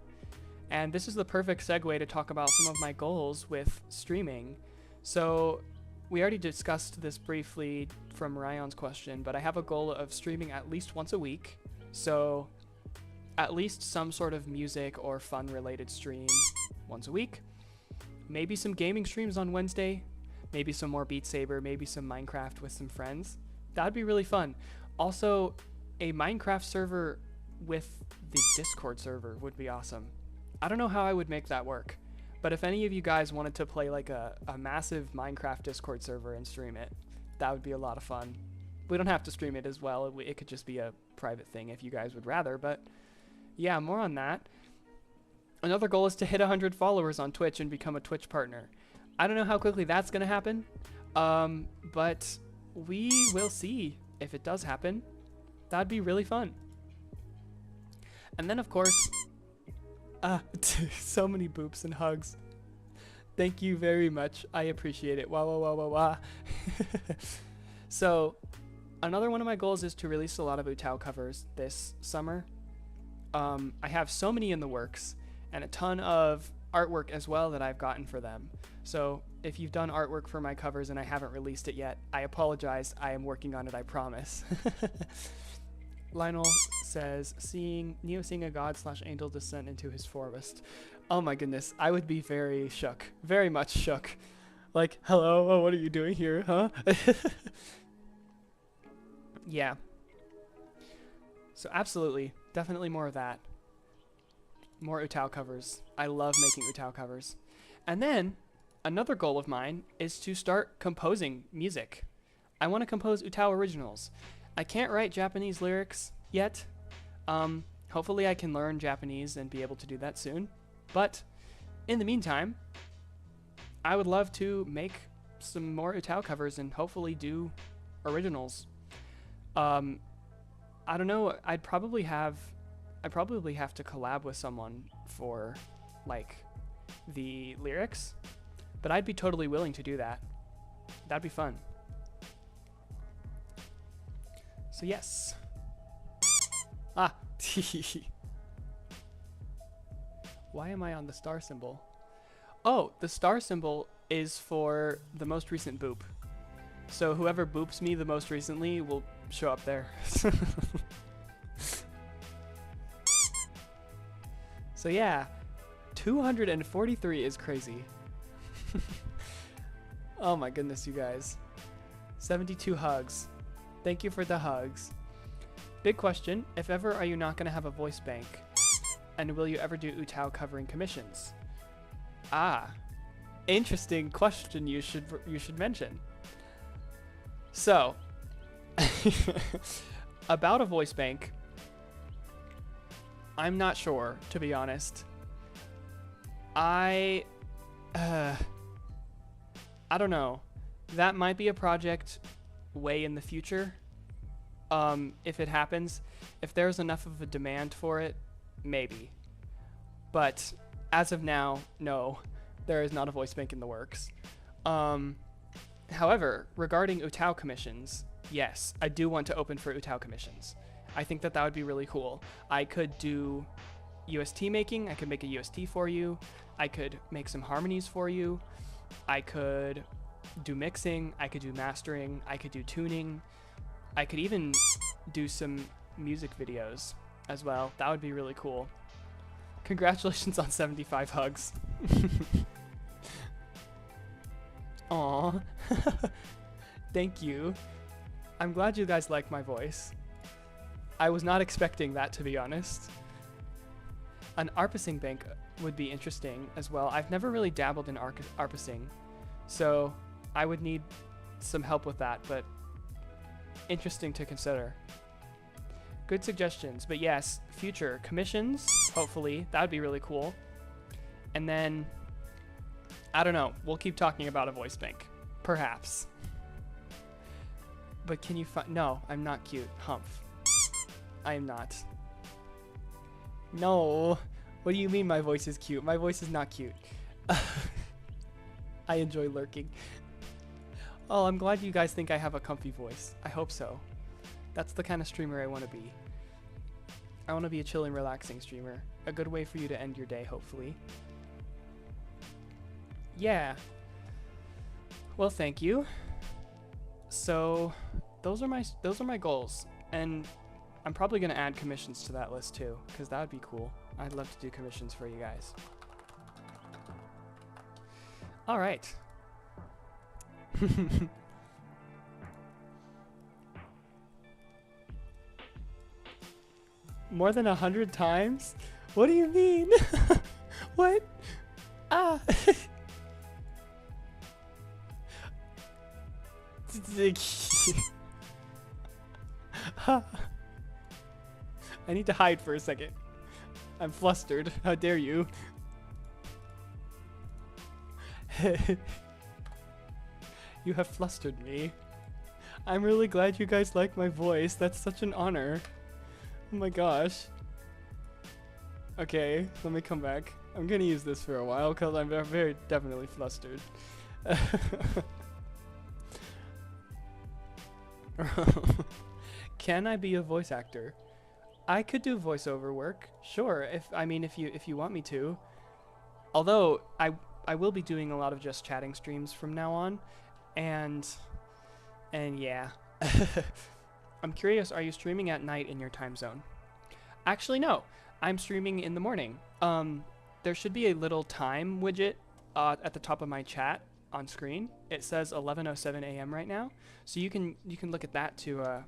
And this is the perfect segue to talk about some of my goals with streaming. So we already discussed this briefly from Ryan's question, but I have a goal of streaming at least once a week. So at least some sort of music or fun related stream once a week. Maybe some gaming streams on Wednesday. Maybe some more Beat Saber, maybe some Minecraft with some friends. That'd be really fun. Also, a Minecraft server with the Discord server would be awesome. I don't know how I would make that work, but if any of you guys wanted to play like a massive Minecraft Discord server and stream it, that would be a lot of fun. We don't have to stream it as well. It could just be a private thing if you guys would rather, but yeah, more on that. Another goal is to hit 100 followers on Twitch and become a Twitch partner. I don't know how quickly that's going to happen, but we will see if it does happen. That'd be really fun. And then, of course, so many boops and hugs. Thank you very much. I appreciate it. Wah, wah, wah, wah, wah. So, another one of my goals is to release a lot of UTAU covers this summer. I have so many in the works and a ton of artwork as well that I've gotten for them. So if you've done artwork for my covers and I haven't released it yet, I apologize. I am working on it, I promise. Lionel says, Neo seeing a god/angel descend into his forest. Oh my goodness, I would be very shook, very much shook. Like, hello, oh, what are you doing here, huh? Yeah. So absolutely, definitely more of that. More UTAU covers. I love making UTAU covers. And then, another goal of mine is to start composing music. I want to compose UTAU originals. I can't write Japanese lyrics yet. Hopefully I can learn Japanese and be able to do that soon. But, in the meantime, I would love to make some more UTAU covers and hopefully do originals. I don't know, I'd probably have to collab with someone for, like, the lyrics, but I'd be totally willing to do that. That'd be fun. So yes. Ah. Why am I on the star symbol? Oh, the star symbol is for the most recent boop. So whoever boops me the most recently will show up there. So yeah, 243 is crazy. Oh my goodness, you guys. 72 hugs. Thank you for the hugs. Big question, if ever are you not going to have a voice bank? And will you ever do UTAU covering commissions? Ah, interesting question you should mention. So, about a voice bank, I'm not sure, to be honest. I don't know. That might be a project way in the future. If it happens, if there's enough of a demand for it, maybe. But as of now, no, there is not a voice bank in the works. However, regarding UTAU commissions, yes, I do want to open for UTAU commissions. I think that would be really cool. I could do UST making. I could make a UST for you. I could make some harmonies for you. I could do mixing. I could do mastering. I could do tuning. I could even do some music videos as well. That would be really cool. Congratulations on 75 hugs. Aw. Thank you. I'm glad you guys like my voice. I was not expecting that, to be honest. An ARPAsing bank would be interesting as well. I've never really dabbled in ARPAsing, so I would need some help with that, but interesting to consider. Good suggestions, but yes, future commissions, hopefully, that would be really cool. And then, I don't know, we'll keep talking about a voice bank, perhaps. But can you find, no, I'm not cute, humph. I am not. No, what do you mean my voice is cute? My voice is not cute. I enjoy lurking. Oh, I'm glad you guys think I have a comfy voice. I hope so. That's the kind of streamer I want to be. I want to be a chill and relaxing streamer. A good way for you to end your day, hopefully. Yeah. Well, thank you. So, those are my goals, and I'm probably gonna add commissions to that list too, because that would be cool. I'd love to do commissions for you guys. All right. More than 100 times? What do you mean? What? Ah. I need to hide for a second. I'm flustered. How dare you? You have flustered me. I'm really glad you guys like my voice. That's such an honor. Oh my gosh. Okay, let me come back. I'm gonna use this for a while because I'm very definitely flustered. Can I be a voice actor? I could do voiceover work, sure. If you want me to. Although I will be doing a lot of just chatting streams from now on, and yeah. I'm curious, are you streaming at night in your time zone? Actually, no. I'm streaming in the morning. There should be a little time widget at the top of my chat on screen. It says 11:07 a.m. right now, so you can look at that to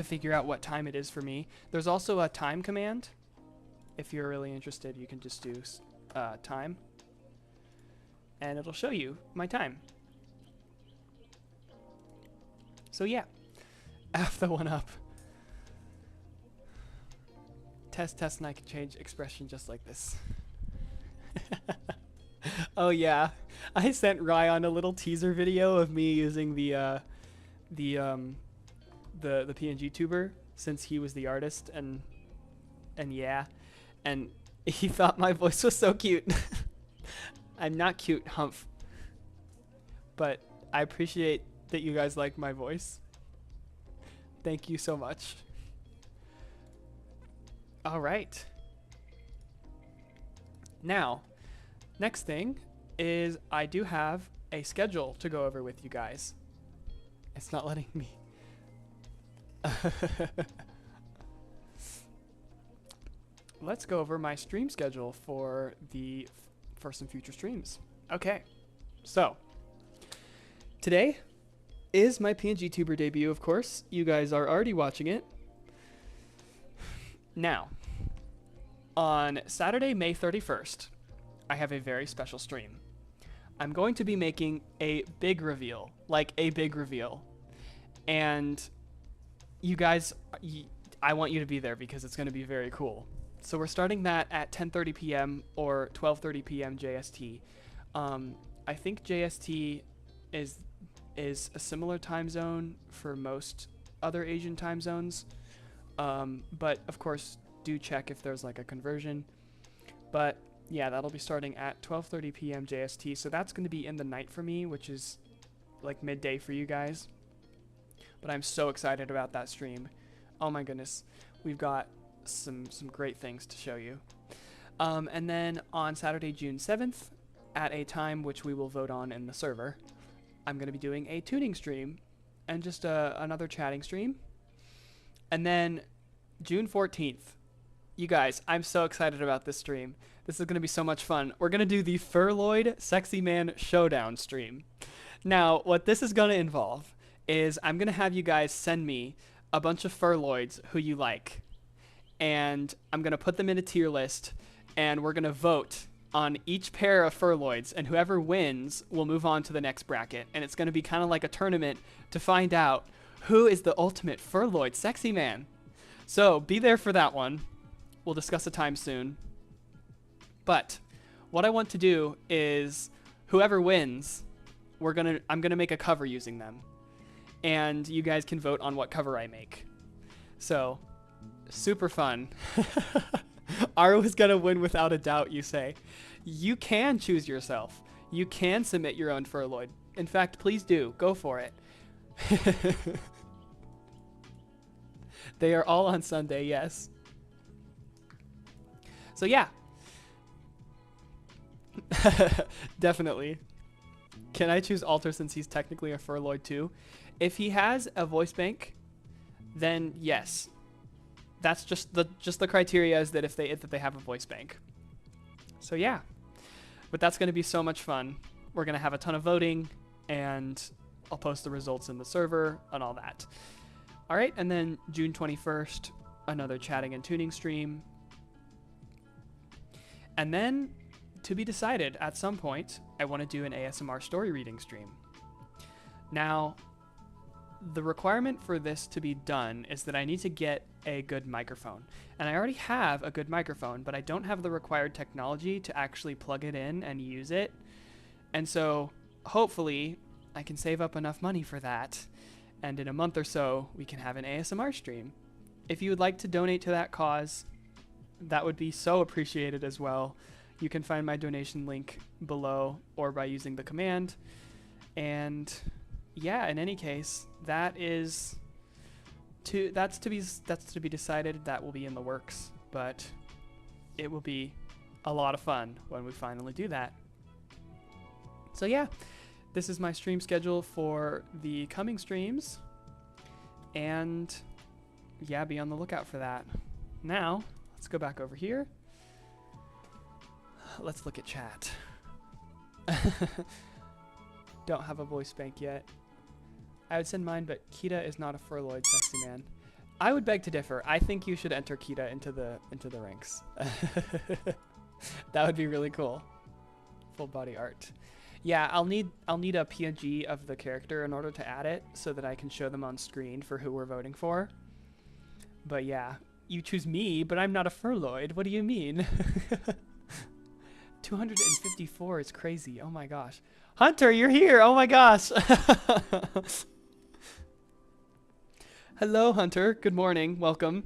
figure out what time it is for me. There's also a time command. If you're really interested, you can just do time, and it'll show you my time. So yeah, F the one up. Test, and I can change expression just like this. Oh yeah, I sent Ryan a little teaser video of me using the PNGTuber, since he was the artist, and yeah, and he thought my voice was so cute. I'm not cute, humph. But I appreciate that you guys like my voice. Thank you so much. All right. Now, next thing is I do have a schedule to go over with you guys. It's not letting me. Let's go over my stream schedule for some future streams. Okay, so today is my PNGTuber debut, of course. You guys are already watching it. Now, on Saturday, May 31st, I have a very special stream. I'm going to be making a big reveal, like a big reveal. And you guys, I want you to be there because it's going to be very cool. So we're starting that at 10:30 p.m. or 12:30 p.m. JST. I think JST is a similar time zone for most other Asian time zones. But of course, do check if there's like a conversion. But yeah, that'll be starting at 12:30 p.m. JST. So that's going to be in the night for me, which is like midday for you guys. But I'm so excited about that stream. Oh my goodness. We've got some great things to show you. And then on Saturday, June 7th, at a time which we will vote on in the server, I'm going to be doing a tuning stream and just another chatting stream. And then June 14th, you guys, I'm so excited about this stream. This is going to be so much fun. We're going to do the Furloid Sexy Man Showdown stream. Now, what this is going to involve is I'm going to have you guys send me a bunch of furloids who you like. And I'm going to put them in a tier list, and we're going to vote on each pair of furloids, and whoever wins will move on to the next bracket. And it's going to be kind of like a tournament to find out who is the ultimate furloid sexy man. So be there for that one. We'll discuss a time soon. But what I want to do is whoever wins, I'm going to make a cover using them. And you guys can vote on what cover I make. So super fun. Aru is going to win without a doubt, you say. You can choose yourself. You can submit your own furloid. In fact, please do. Go for it. They are all on Sunday, yes. So yeah. Definitely. Can I choose Alter since he's technically a furloid too? If he has a voice bank, then yes. That's just the criteria is that if they have a voice bank. So yeah. But that's going to be so much fun. We're going to have a ton of voting, and I'll post the results in the server and all that. All right, and then June 21st, another chatting and tuning stream. And then, to be decided, at some point, I want to do an ASMR story reading stream. Now, the requirement for this to be done is that I need to get a good microphone. And I already have a good microphone, but I don't have the required technology to actually plug it in and use it. And so, hopefully, I can save up enough money for that. And in a month or so, we can have an ASMR stream. If you would like to donate to that cause, that would be so appreciated as well. You can find my donation link below or by using the command. And yeah, in any case, that's to be decided. That will be in the works, but it will be a lot of fun when we finally do that. So yeah, this is my stream schedule for the coming streams, and yeah, be on the lookout for that. Now, let's go back over here. Let's look at chat. Don't have a voice bank yet. I would send mine, but Kita is not a furloid sexy man. I would beg to differ. I think you should enter Kita into the ranks. That would be really cool. Full body art. Yeah, I'll need a PNG of the character in order to add it so that I can show them on screen for who we're voting for. But yeah, you choose me, but I'm not a furloid. What do you mean? 254 is crazy. Oh my gosh. Hunter, you're here. Oh my gosh. Hello, Hunter. Good morning. Welcome.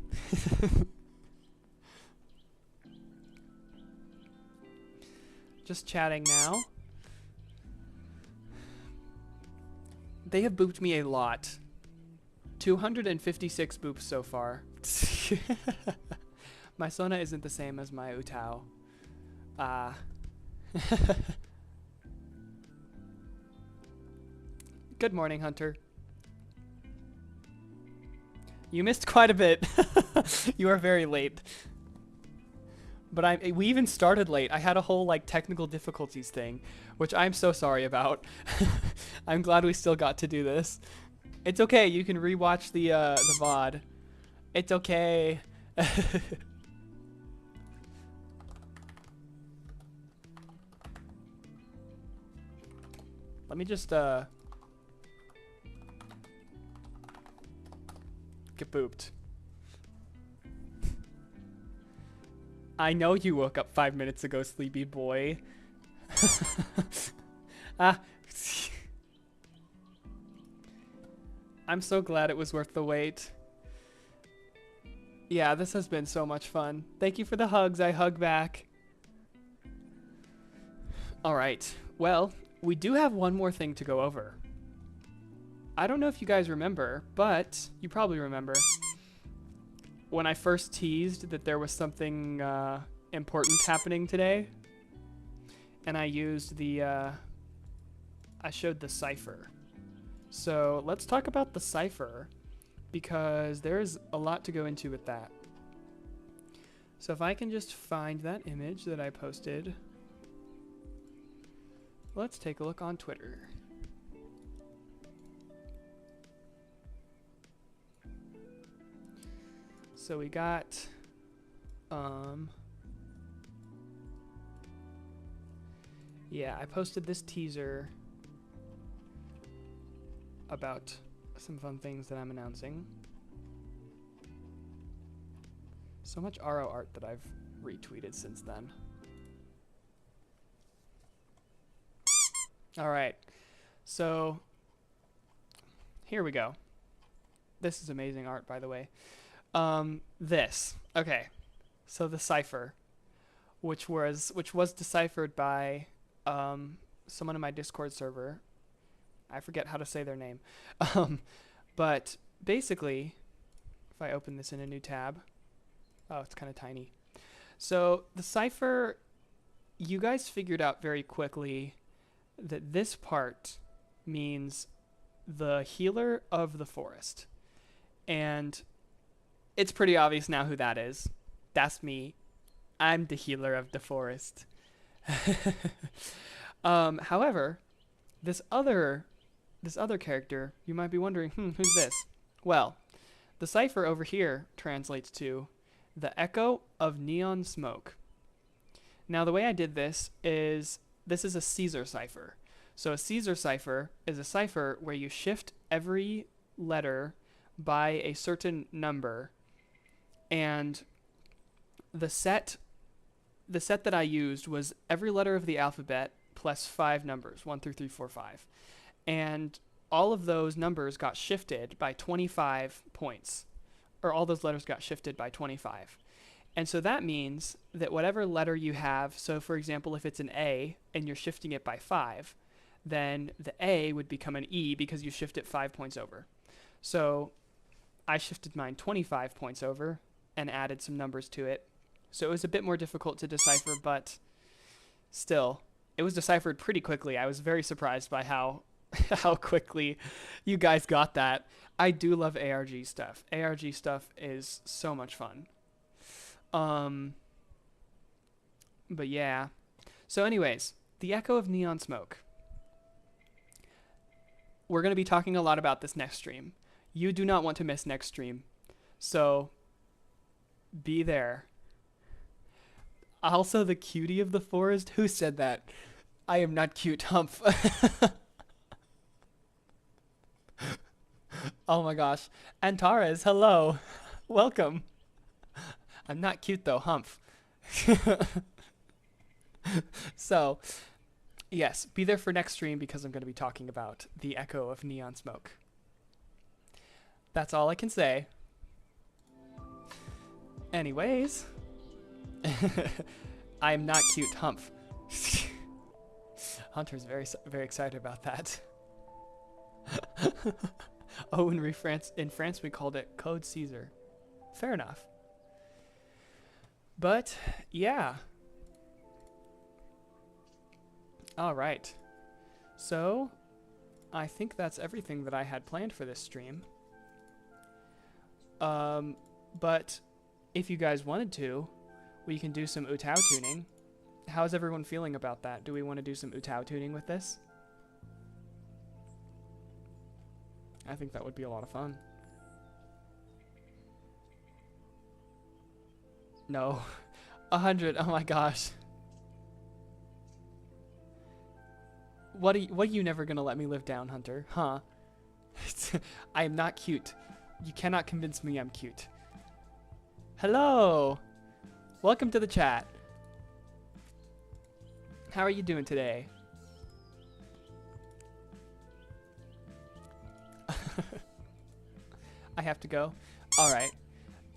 Just chatting now. They have booped me a lot. 256 boops so far. My Sona isn't the same as my UTAU. Good morning, Hunter. You missed quite a bit. You are very late. But we even started late. I had a whole like technical difficulties thing, which I'm so sorry about. I'm glad we still got to do this. It's okay. You can rewatch the VOD. It's okay. Let me just get booped. I know you woke up 5 minutes ago, sleepy boy. I'm so glad it was worth the wait. Yeah, this has been so much fun. Thank you for the hugs. I hug back. All right. Well, we do have one more thing to go over. I don't know if you guys remember, but you probably remember when I first teased that there was something important happening today, and I used I showed the Cipher. So let's talk about the Cipher, because there's a lot to go into with that. So if I can just find that image that I posted, let's take a look on Twitter. So we got, yeah, I posted this teaser about some fun things that I'm announcing. So much RO art that I've retweeted since then. All right, so here we go. This is amazing art, by the way. Okay, so the Cipher, which was deciphered by someone in my Discord server. I forget how to say their name. But basically, if I open this in a new tab, oh, it's kind of tiny. So the Cipher, you guys figured out very quickly that this part means the healer of the forest. And it's pretty obvious now who that is. That's me. I'm the healer of the forest. However, this other character, you might be wondering, who's this? Well, the Cipher over here translates to the echo of neon smoke. Now, the way I did this is a Caesar cipher. So a Caesar cipher is a cipher where you shift every letter by a certain number, and the set that I used was every letter of the alphabet plus 5 numbers, 1 through 3, 4, 5. And all of those numbers got shifted by 25 points, or all those letters got shifted by 25. And so that means that whatever letter you have, so for example, if it's an A and you're shifting it by 5, then the A would become an E because you shift it 5 points over. So I shifted mine 25 points over and added some numbers to it. So it was a bit more difficult to decipher, but still, it was deciphered pretty quickly. I was very surprised by how quickly you guys got that. I do love ARG stuff. ARG stuff is so much fun. But yeah. So anyways, the echo of neon smoke. We're going to be talking a lot about this next stream. You do not want to miss next stream. So be there. Also the cutie of the forest. Who said that? I am not cute, Humph. Oh my gosh. Antares, hello. Welcome. I'm not cute though, Humph. So, yes, be there for next stream because I'm going to be talking about the echo of neon smoke. That's all I can say. Anyways, I am not cute, Humph. Hunter's very excited about that. Oh, in France we called it Code Caesar. Fair enough. But yeah. All right. So I think that's everything that I had planned for this stream. But if you guys wanted to, we can do some UTAU tuning. How's everyone feeling about that? Do we want to do some UTAU tuning with this? I think that would be a lot of fun. No. 100. Oh my gosh. What are you never gonna let me live down, Hunter? Huh? I am not cute. You cannot convince me I'm cute. Hello! Welcome to the chat. How are you doing today? I have to go. Alright.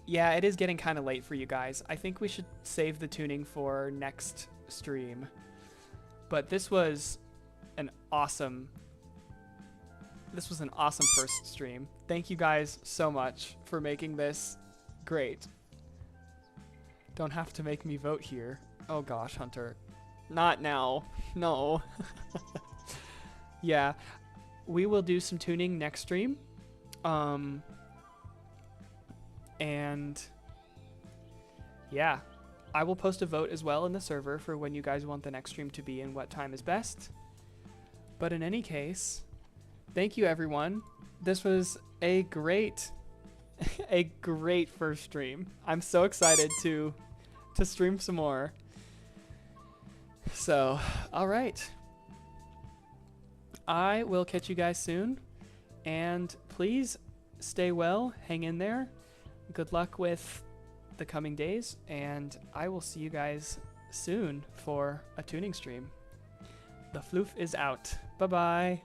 Yeah, it is getting kind of late for you guys. I think we should save the tuning for next stream. But this was an awesome first stream. Thank you guys so much for making this great. Don't have to make me vote here. Oh gosh, Hunter. Not now. No. Yeah, we will do some tuning next stream. And yeah, I will post a vote as well in the server for when you guys want the next stream to be and what time is best. But in any case, thank you everyone. This was a great first stream. I'm so excited to stream some more. So, all right. I will catch you guys soon, and please stay well, hang in there. Good luck with the coming days, and I will see you guys soon for a tuning stream. The floof is out. Bye-bye.